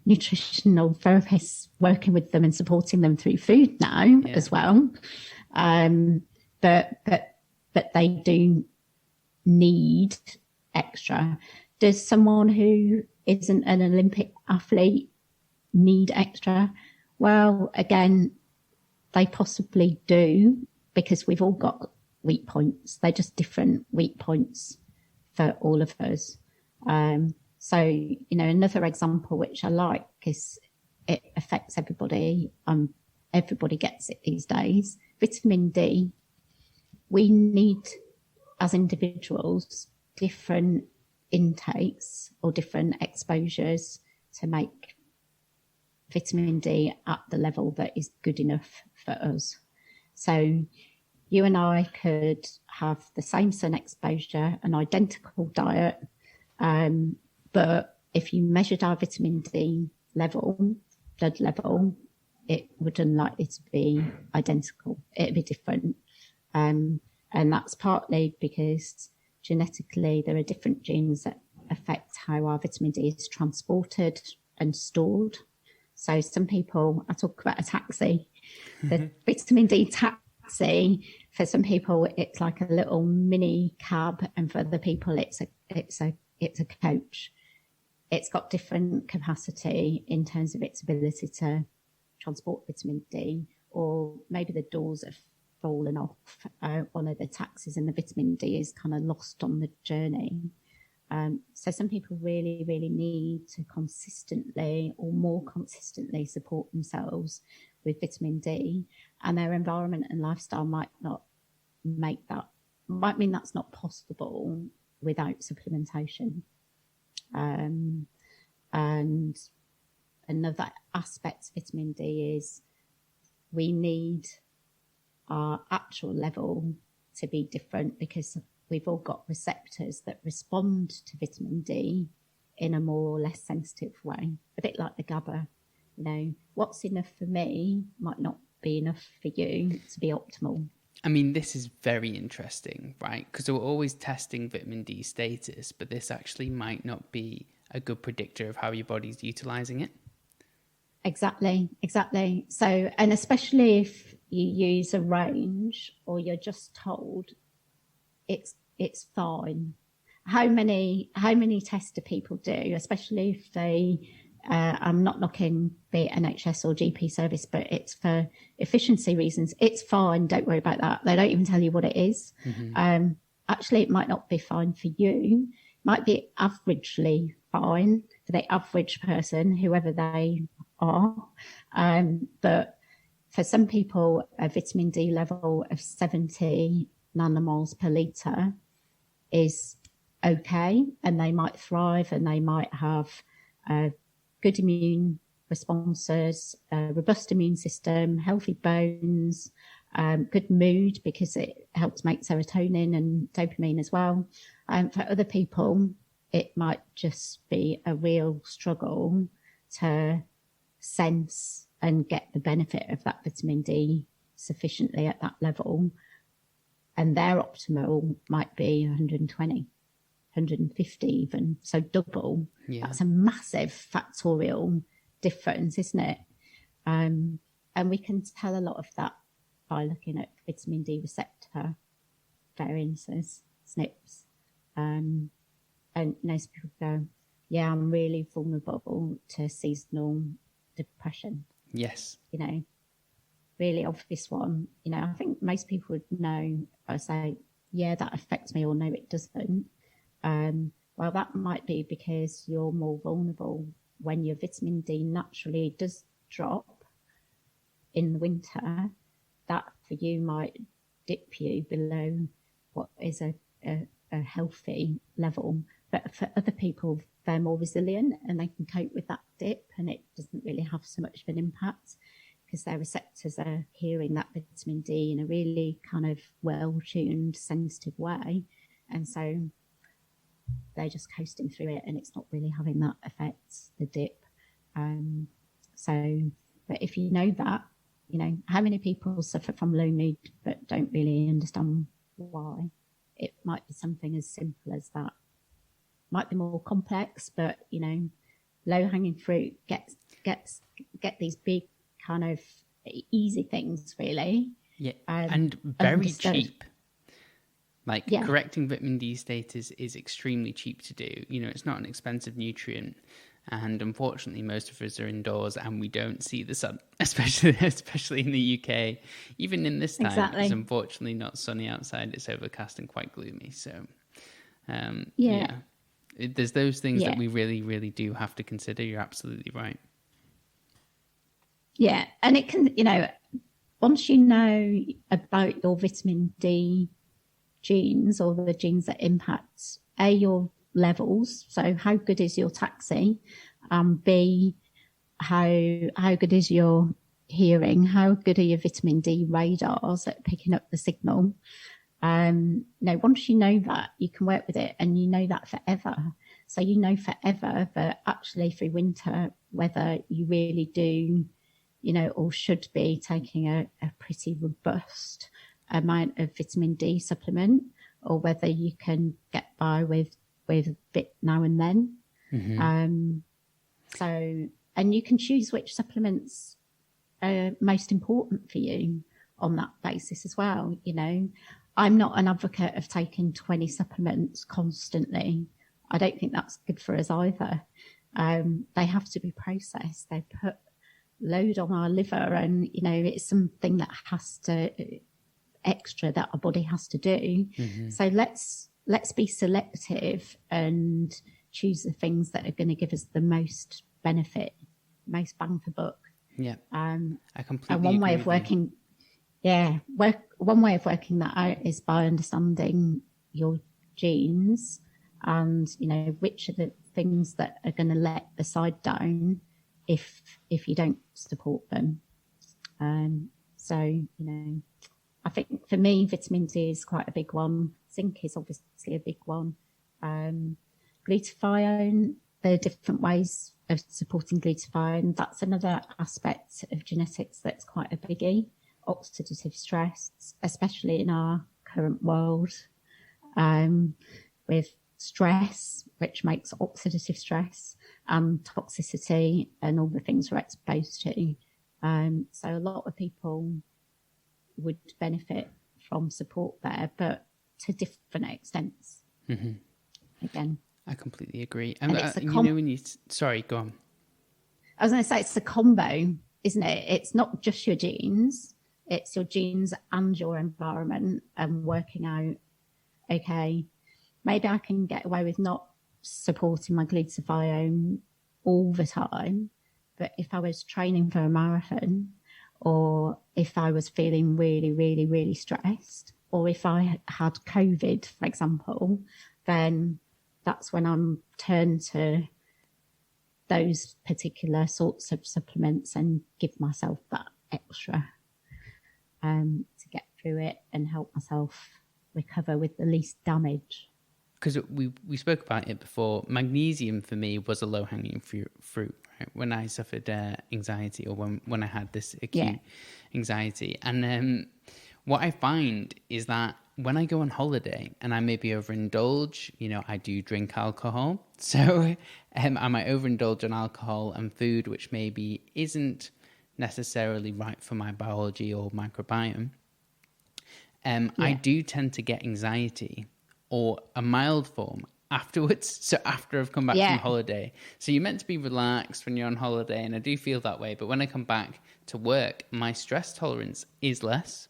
nutritional therapists working with them and supporting them through food now as well. But they do need extra. Does someone who isn't an Olympic athlete need extra? Well, again, they possibly do, because we've all got weak points. They're just different weak points for all of us. So, you know, another example which I like is it affects everybody. Everybody gets it these days. Vitamin D. We need, as individuals, different intakes or different exposures to make vitamin D at the level that is good enough for us. So you and I could have the same sun exposure, an identical diet, but if you measured our vitamin D level, blood level, it would unlikely to be identical. It'd be different. And that's partly because genetically there are different genes that affect how our vitamin D is transported and stored. So some people, I talk about a taxi, the vitamin D taxi taxi. For some people, it's like a little mini cab, and for other people, it's a coach. It's got different capacity in terms of its ability to transport vitamin D, or maybe the doors have fallen off one of the taxis and the vitamin D is kind of lost on the journey. So some people really, really need to consistently or more consistently support themselves with vitamin D, and their environment and lifestyle might mean that's not possible without supplementation. And another aspect of vitamin D is we need our actual level to be different, because we've all got receptors that respond to vitamin D in a more or less sensitive way, a bit like the GABA. What's enough for me might not be enough for you to be optimal. I mean, this is very interesting, right? Because we're always testing vitamin D status, but this actually might not be a good predictor of how your body's utilizing it. Exactly. So, and especially if you use a range or you're just told it's fine. How many tests do people do, especially if they, I'm not knocking the NHS or GP service, but it's for efficiency reasons. It's fine. Don't worry about that. They don't even tell you what it is. Mm-hmm. Actually, it might not be fine for you. It might be averagely fine for the average person, whoever they are. But for some people, a vitamin D level of 70 nanomoles per litre is okay, and they might thrive and they might have good immune responses, robust immune system, healthy bones, good mood because it helps make serotonin and dopamine as well. For other people, it might just be a real struggle to sense and get the benefit of that vitamin D sufficiently at that level. And their optimal might be 120, 150 even, so double. Yeah. That's a massive factorial difference, isn't it? And we can tell a lot of that by looking at vitamin D receptor variances, SNPs. And most people go, yeah, I'm really vulnerable to seasonal depression. Yes. Really obvious one. I think most people would know. I say, yeah, that affects me, or no, it doesn't. Well, that might be because you're more vulnerable when your vitamin D naturally does drop in the winter. That for you might dip you below what is a healthy level. But for other people, they're more resilient and they can cope with that dip, and it doesn't really have so much of an impact because their receptors are hearing that vitamin D in a really kind of well-tuned, sensitive way. And so they're just coasting through it and it's not really having that effect, the dip. But if you know that, how many people suffer from low mood but don't really understand why? It might be something as simple as that. Might be more complex, but, low-hanging fruit, get these big kind of easy things, really. Yeah, and very cheap. Correcting vitamin D status is extremely cheap to do. It's not an expensive nutrient. And unfortunately, most of us are indoors and we don't see the sun, especially in the UK. Even in this time, It's unfortunately not sunny outside. It's overcast and quite gloomy. So, there's those things that we really, really do have to consider. You're absolutely right. Yeah, and it can, once you know about your vitamin D genes or the genes that impact your levels, so how good is your taxi, B, how good is your hearing, how good are your vitamin D radars at picking up the signal. Once you know that, you can work with it, and you know that forever. So forever that actually through winter, whether you really do, or should be taking a pretty robust amount of vitamin D supplement, or whether you can get by with a bit now and then. Mm-hmm. And you can choose which supplements are most important for you on that basis as well. You know, I'm not an advocate of taking 20 supplements constantly. I don't think that's good for us either. They have to be processed. They put load on our liver, and, you know, it's something that has to extra that our body has to do. Mm-hmm. So let's be selective and choose the things that are going to give us the most benefit, most bang for buck. Yeah. I completely agree. One way of working that out is by understanding your genes and, you know, which are the things that are going to let the side down if you don't support them. So, you know, I think for me, vitamin D is quite a big one. Zinc is obviously a big one. Glutathione, there are different ways of supporting glutathione. That's another aspect of genetics that's quite a biggie. Oxidative stress, especially in our current world, with stress, which makes oxidative stress, and toxicity and all the things we're exposed to. So a lot of people would benefit from support there, but to different extents. Mm-hmm. Again, I completely agree. And when you sorry, go on. I was going to say it's a combo, isn't it? It's not just your genes; it's your genes and your environment, and working out, okay, maybe I can get away with not supporting my glutathione all the time, but if I was training for a marathon, or if I was feeling really, really, really stressed, or if I had COVID, for example, then that's when I'm turned to those particular sorts of supplements and give myself that extra to get through it and help myself recover with the least damage. Because we spoke about it before, magnesium for me was a low-hanging fruit, right? When I suffered anxiety, or when I had this acute anxiety. And what I find is that when I go on holiday and I maybe overindulge, you know, I do drink alcohol. So I might overindulge on alcohol and food, which maybe isn't necessarily right for my biology or microbiome. I do tend to get anxiety, or a mild form, afterwards. So after I've come back from holiday. So you're meant to be relaxed when you're on holiday, and I do feel that way. But when I come back to work, my stress tolerance is less.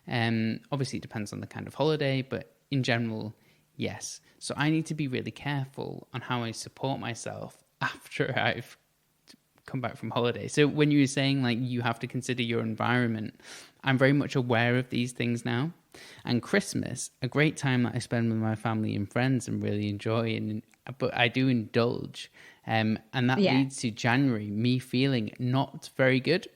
Obviously, it depends on the kind of holiday, but in general, yes. So I need to be really careful on how I support myself after I've come back from holiday. So when you were saying, like, you have to consider your environment, I'm very much aware of these things now. And Christmas, a great time that I spend with my family and friends and really enjoy, but I do indulge. And that leads to January, me feeling not very good.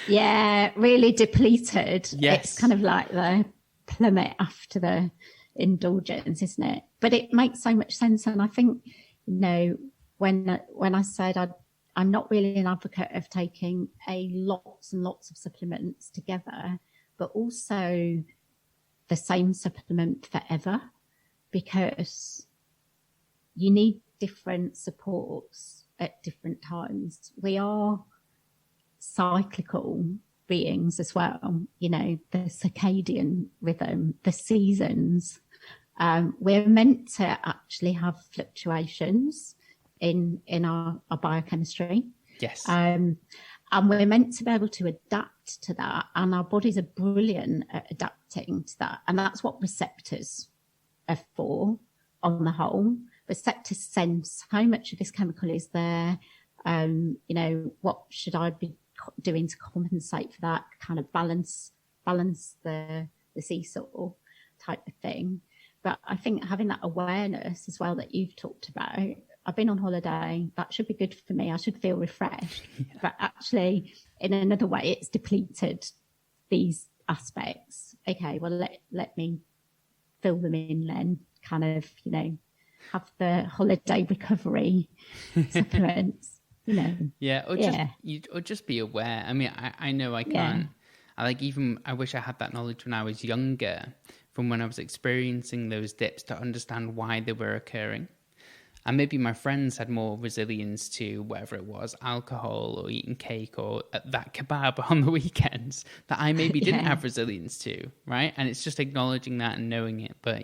Yeah, really depleted. Yes. It's kind of like the plummet after the indulgence, isn't it? But it makes so much sense. And I think, you know, when I said I'm not really an advocate of taking lots and lots of supplements together, but also the same supplement forever, because you need different supports at different times. We are cyclical beings as well, you know, the circadian rhythm, the seasons. We're meant to actually have fluctuations in our biochemistry. Yes. And we're meant to be able to adapt to that. And our bodies are brilliant at adapting to that. And that's what receptors are for on the whole. Receptors sense how much of this chemical is there. You know, what should I be doing to compensate for that, kind of balance the seesaw type of thing. But I think having that awareness as well that you've talked about, I've been on holiday, that should be good for me. I should feel refreshed. But actually, in another way, it's depleted these aspects. Okay, well, let me fill them in then, kind of, you know, have the holiday recovery supplements, you know. Yeah, or just be aware. I mean, I know I can't. I wish I had that knowledge when I was younger, from when I was experiencing those dips, to understand why they were occurring. And maybe my friends had more resilience to whatever it was, alcohol or eating cake or that kebab on the weekends that I maybe didn't have resilience to, right? And it's just acknowledging that and knowing it. But,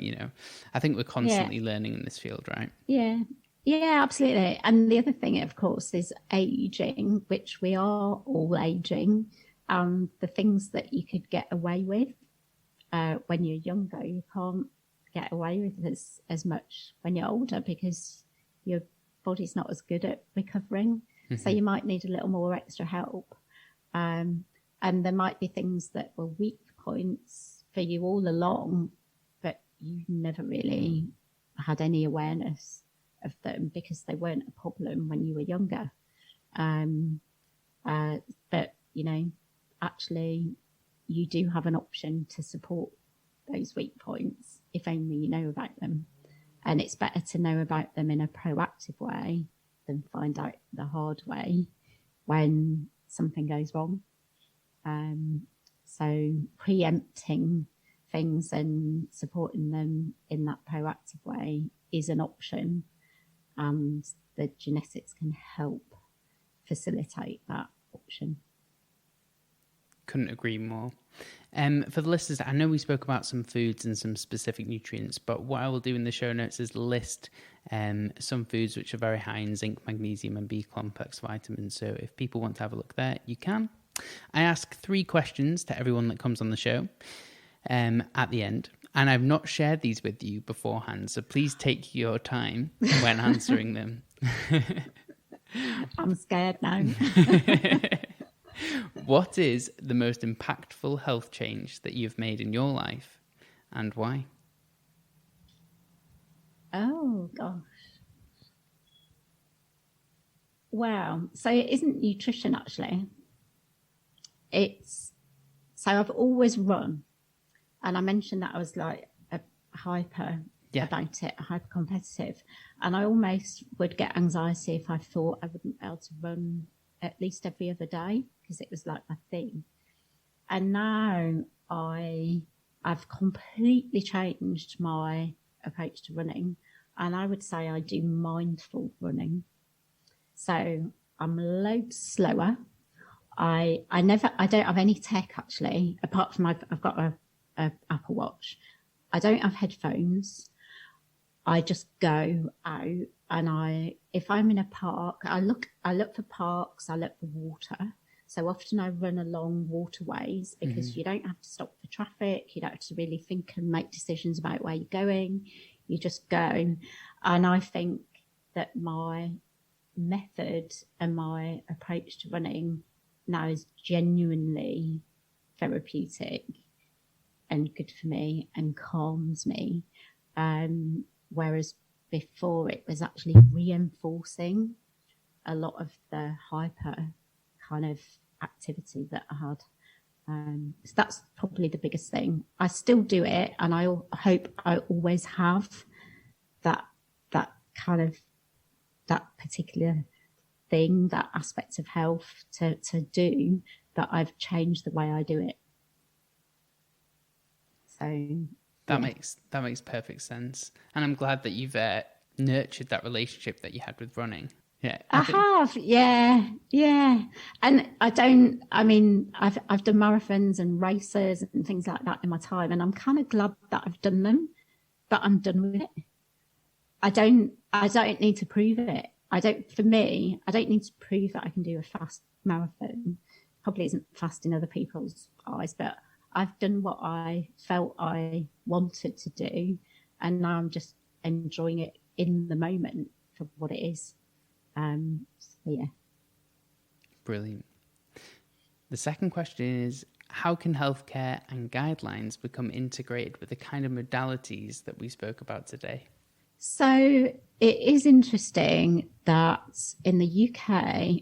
I think we're constantly learning in this field, right? Yeah. Yeah, absolutely. And the other thing, of course, is aging, which we are all aging. The things that you could get away with when you're younger, you can't get away with as much when you're older because your body's not as good at recovering. Mm-hmm. So you might need a little more extra help. And there might be things that were weak points for you all along, but you never really had any awareness of them because they weren't a problem when you were younger. But, actually you do have an option to support those weak points if only you know about them. And it's better to know about them in a proactive way than find out the hard way when something goes wrong. So preempting things and supporting them in that proactive way is an option, and the genetics can help facilitate that option. Couldn't agree more. For the listeners, I know we spoke about some foods and some specific nutrients, but what I will do in the show notes is list some foods which are very high in zinc, magnesium and B-complex vitamins. So if people want to have a look there, you can. I ask 3 questions to everyone that comes on the show at the end, and I've not shared these with you beforehand, so please take your time when answering them. I'm scared now. What is the most impactful health change that you've made in your life and why? Oh, gosh. Wow. So it isn't nutrition, actually. So I've always run. And I mentioned that I was like a hyper about it, hyper competitive. And I almost would get anxiety if I thought I wouldn't be able to run at least every other day, because it was like my thing. And now I've completely changed my approach to running, and I would say I do mindful running. So I'm loads slower. I don't have any tech actually, apart from I've got a Apple Watch. I don't have headphones. I just go out, and if I'm in a park, I look for parks, I look for water. So often I run along waterways because you don't have to stop for traffic. You don't have to really think and make decisions about where you're going. You just go. And I think that my method and my approach to running now is genuinely therapeutic and good for me and calms me. Whereas before it was actually reinforcing a lot of the hyper kind of activity that I had. So that's probably the biggest thing. I still do it, and I hope I always have that kind of, that particular thing, that aspect of health to do, but I've changed the way I do it. So that makes perfect sense, and I'm glad that you've nurtured that relationship that you had with running. Yeah, I have. Yeah. And I've done marathons and races and things like that in my time, and I'm kind of glad that I've done them, but I'm done with it. I don't need to prove it. I don't need to prove that I can do a fast marathon. Probably isn't fast in other people's eyes, but I've done what I felt I wanted to do, and now I'm just enjoying it in the moment for what it is. So yeah. Brilliant. The second question is, how can healthcare and guidelines become integrated with the kind of modalities that we spoke about today? So it is interesting that in the UK,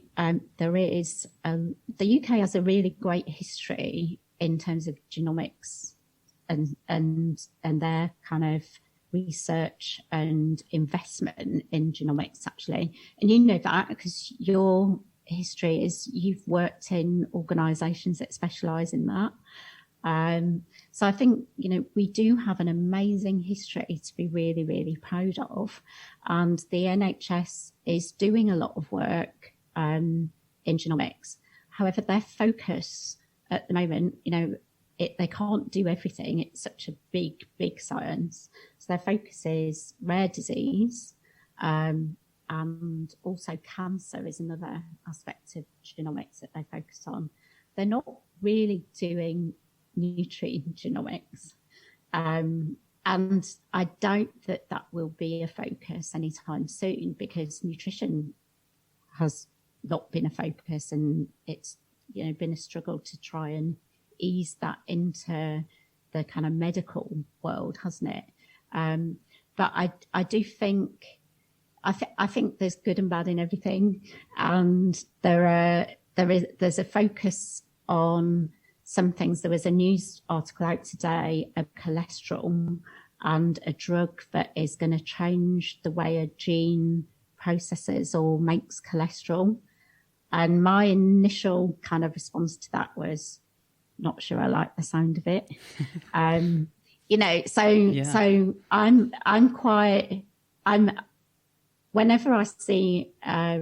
the UK has a really great history in terms of genomics and their kind of research and investment in genomics, actually. And you know that because your history is you've worked in organisations that specialise in that. So I think, we do have an amazing history to be really, really proud of. And the NHS is doing a lot of work in genomics. However, their focus at the moment, they can't do everything. It's such a big, big science. So their focus is rare disease, and also cancer is another aspect of genomics that they focus on. They're not really doing nutrigenomics. And I doubt that will be a focus anytime soon, because nutrition has not been a focus, and it's, been a struggle to try and ease that into the kind of medical world, hasn't it? But I do think, I think there's good and bad in everything. And there's a focus on some things. There was a news article out today of cholesterol and a drug that is going to change the way a gene processes or makes cholesterol. And my initial kind of response to that was, not sure I like the sound of it. So whenever I see a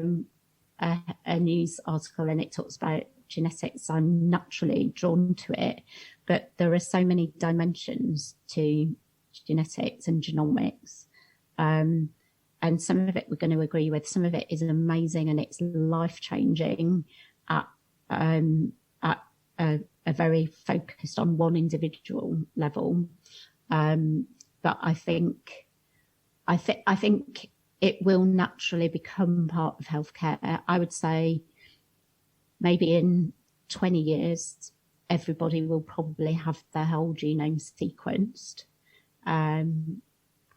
news article and it talks about genetics, I'm naturally drawn to it. But there are so many dimensions to genetics and genomics. And some of it we're going to agree with. Some of it is amazing and it's life-changing at a very focused on one individual level. But I think it will naturally become part of healthcare. I would say maybe in 20 years, everybody will probably have their whole genome sequenced,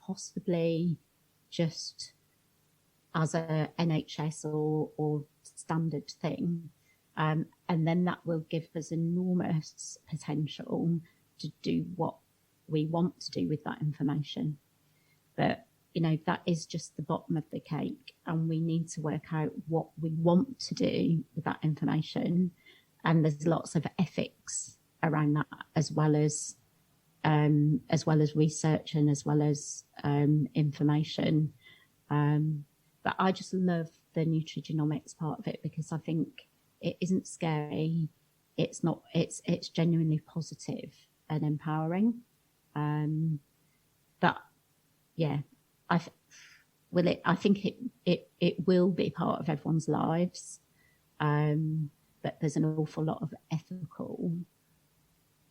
possibly just as a NHS or standard thing. And then that will give us enormous potential to do what we want to do with that information. But, that is just the bottom of the cake, and we need to work out what we want to do with that information. And there's lots of ethics around that, as well as research and as well as information. But I just love the nutrigenomics part of it, because I think it isn't scary. It's genuinely positive and empowering. But yeah, I think it will be part of everyone's lives. But there's an awful lot of ethical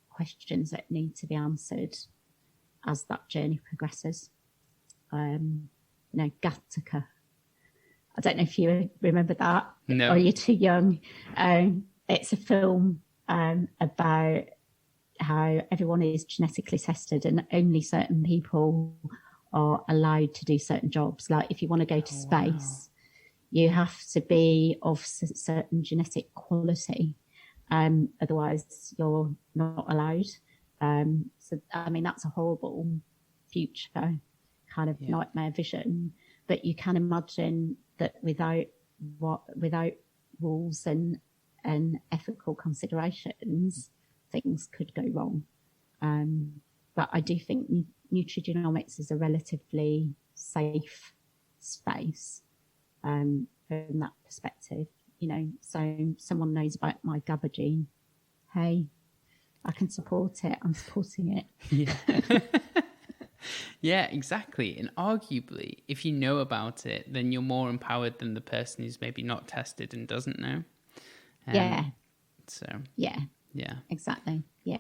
questions that need to be answered as that journey progresses. Gattaca. I don't know if you remember that. No. Or you're too young. It's a film about how everyone is genetically tested and only certain people are allowed to do certain jobs. Like if you want to go to space, you have to be of certain genetic quality. Otherwise you're not allowed. So, I mean, that's a horrible future kind of nightmare vision. But you can imagine that without rules and ethical considerations, things could go wrong. But I do think nutrigenomics is a relatively safe space from that perspective. So someone knows about my GABA gene. Hey, I can support it. I'm supporting it. Yeah. Yeah, exactly. And arguably, if you know about it, then you're more empowered than the person who's maybe not tested and doesn't know. Yeah. So. Yeah. Yeah. Exactly. Yeah.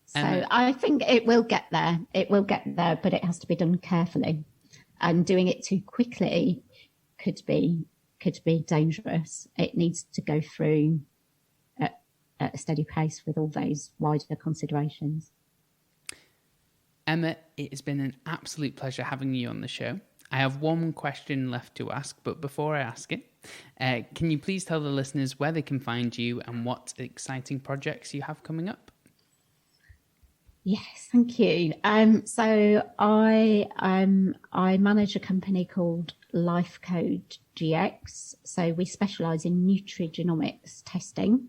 So I think it will get there. It will get there, but it has to be done carefully. And doing it too quickly could be dangerous. It needs to go through at a steady pace with all those wider considerations. Emma, it has been an absolute pleasure having you on the show. I have one question left to ask, but before I ask it, can you please tell the listeners where they can find you and what exciting projects you have coming up? Yes, thank you. So I manage a company called Lifecode Gx. So we specialise in nutrigenomics testing,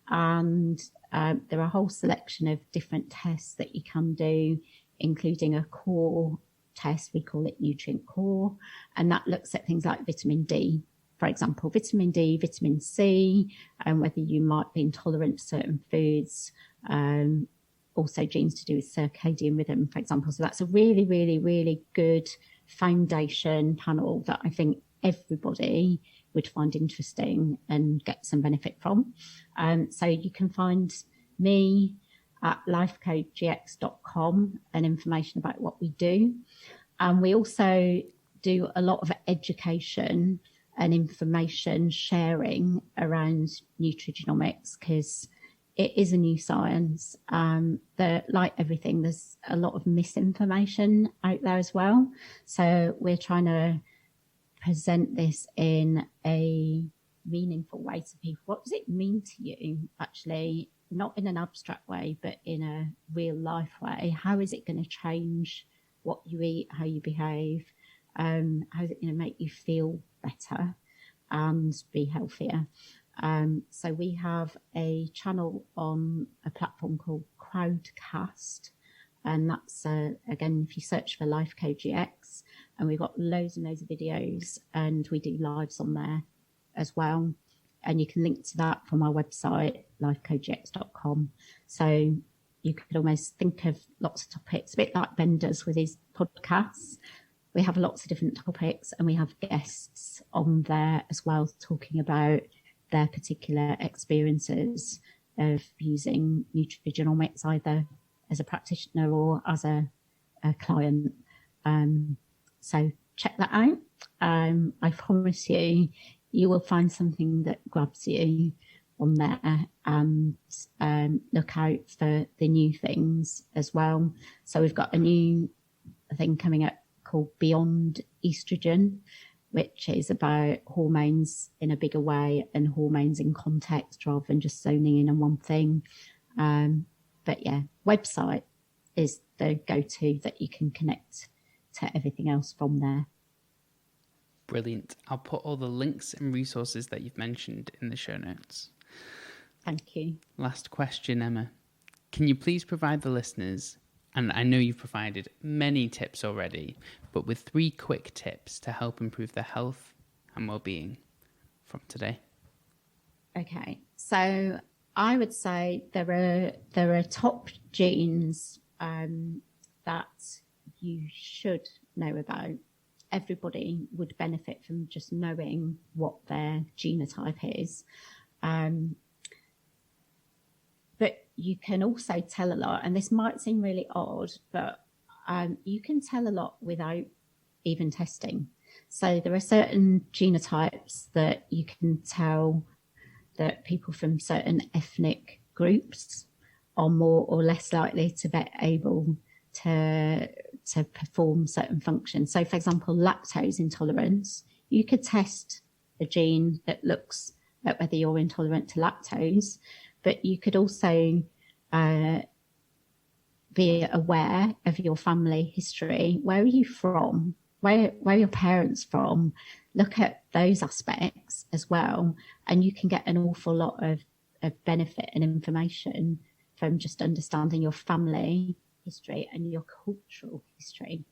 and there are a whole selection of different tests that you can do, including a core test. We call it Nutrient Core, and that looks at things like vitamin D, for example, vitamin D, vitamin C, and whether you might be intolerant to certain foods. Also genes to do with circadian rhythm, for example. So that's a really, really, really good foundation panel that I think everybody would find interesting and get some benefit from. So you can find me at lifecodegx.com and information about what we do. And we also do a lot of education and information sharing around nutrigenomics, because it is a new science. Like everything, there's a lot of misinformation out there as well. So we're trying to present this in a meaningful way to people. What does it mean to you, actually? Not in an abstract way, but in a real life way. How is it going to change what you eat, how you behave? How is it going to make you feel better and be healthier? So we have a channel on a platform called Crowdcast, and that's again, if you search for Lifecode Gx, and we've got loads and loads of videos, and we do lives on there as well. And you can link to that from our website, lifecodegx.com. So you could almost think of lots of topics, a bit like Ben does with his podcasts. We have lots of different topics, and we have guests on there as well, talking about their particular experiences of using nutrigenomics, either as a practitioner or as a client. So check that out. I promise you, you will find something that grabs you on there, and look out for the new things as well. So we've got a new thing coming up called Beyond Estrogen, which is about hormones in a bigger way and hormones in context rather than just zoning in on one thing. But yeah, website is the go-to that you can connect to everything else from there. Brilliant. I'll put all the links and resources that you've mentioned in the show notes. Thank you. Last question, Emma. Can you please provide the listeners, and I know you've provided many tips already, but with 3 quick tips to help improve their health and well-being from today? Okay, so I would say there are top genes that you should know about. Everybody would benefit from just knowing what their genotype is. But you can also tell a lot, and this might seem really odd, but you can tell a lot without even testing. So there are certain genotypes that you can tell that people from certain ethnic groups are more or less likely to be able to perform certain functions. So, for example, lactose intolerance, you could test a gene that looks at whether you're intolerant to lactose, but you could also be aware of your family history. Where are you from? Where are your parents from? Look at those aspects as well, and you can get an awful lot of benefit and information from just understanding your family history and your cultural history.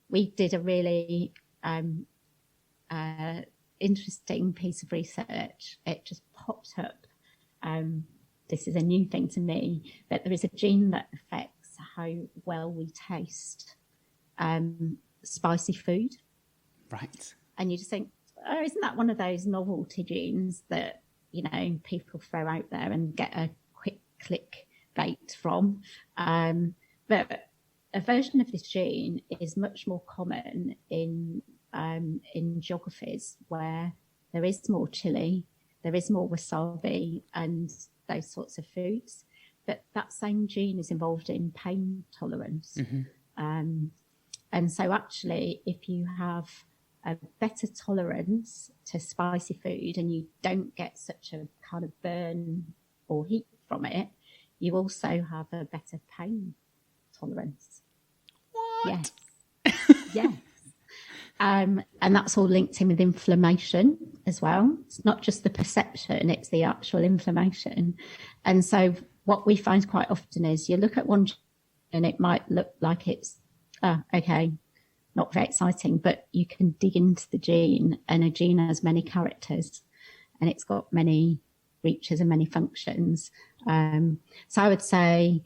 We did a really interesting piece of research. It just popped up. This is a new thing to me, that there is a gene that affects how well we taste spicy food. Right. And you just think, oh, isn't that one of those novelty genes that, people throw out there and get a quick click bait from? But a version of this gene is much more common in geographies where there is more chili, there is more wasabi and those sorts of foods. But that same gene is involved in pain tolerance. Mm-hmm. And so actually, if you have a better tolerance to spicy food and you don't get such a kind of burn or heat from it, you also have a better pain tolerance. What? Yes. Yes. And that's all linked in with inflammation. as well. It's not just the perception, it's the actual inflammation. And so what we find quite often is you look at one and it might look like it's, okay, not very exciting, but you can dig into the gene, and a gene has many characters and it's got many reaches and many functions. So I would say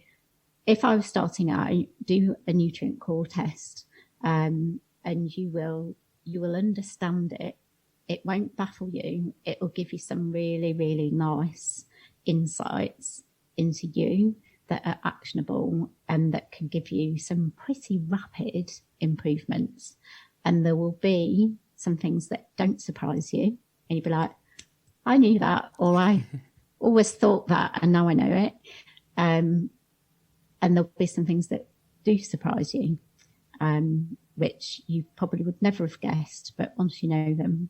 if I was starting out, do a nutrient core test, and you will understand it. It won't baffle you. It will give you some really, really nice insights into you that are actionable and that can give you some pretty rapid improvements. And there will be some things that don't surprise you. And you'll be like, I knew that, or I always thought that, and now I know it. And there'll be some things that do surprise you, which you probably would never have guessed. But once you know them,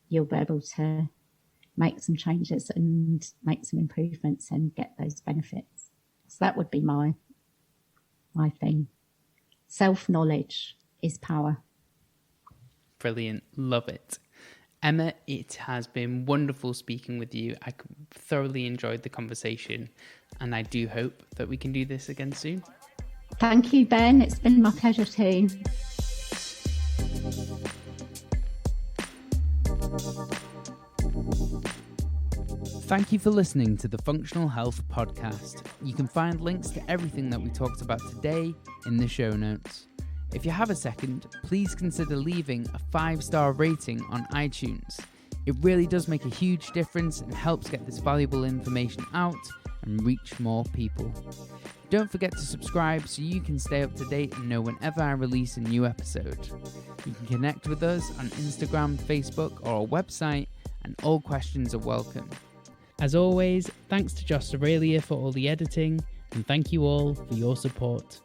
you'll be able to make some changes and make some improvements and get those benefits. So that would be my thing. Self-knowledge is power. Brilliant. Love it. Emma, it has been wonderful speaking with you. I thoroughly enjoyed the conversation, and I do hope that we can do this again soon. Thank you, Ben. It's been my pleasure too. Thank you for listening to the Functional Health Podcast. You can find links to everything that we talked about today in the show notes. If you have a second, please consider leaving a 5-star rating on iTunes. It really does make a huge difference and helps get this valuable information out and reach more people. Don't forget to subscribe so you can stay up to date and know whenever I release a new episode. You can connect with us on Instagram, Facebook, or our website, and all questions are welcome. As always, thanks to Josh Aurelia for all the editing, and thank you all for your support.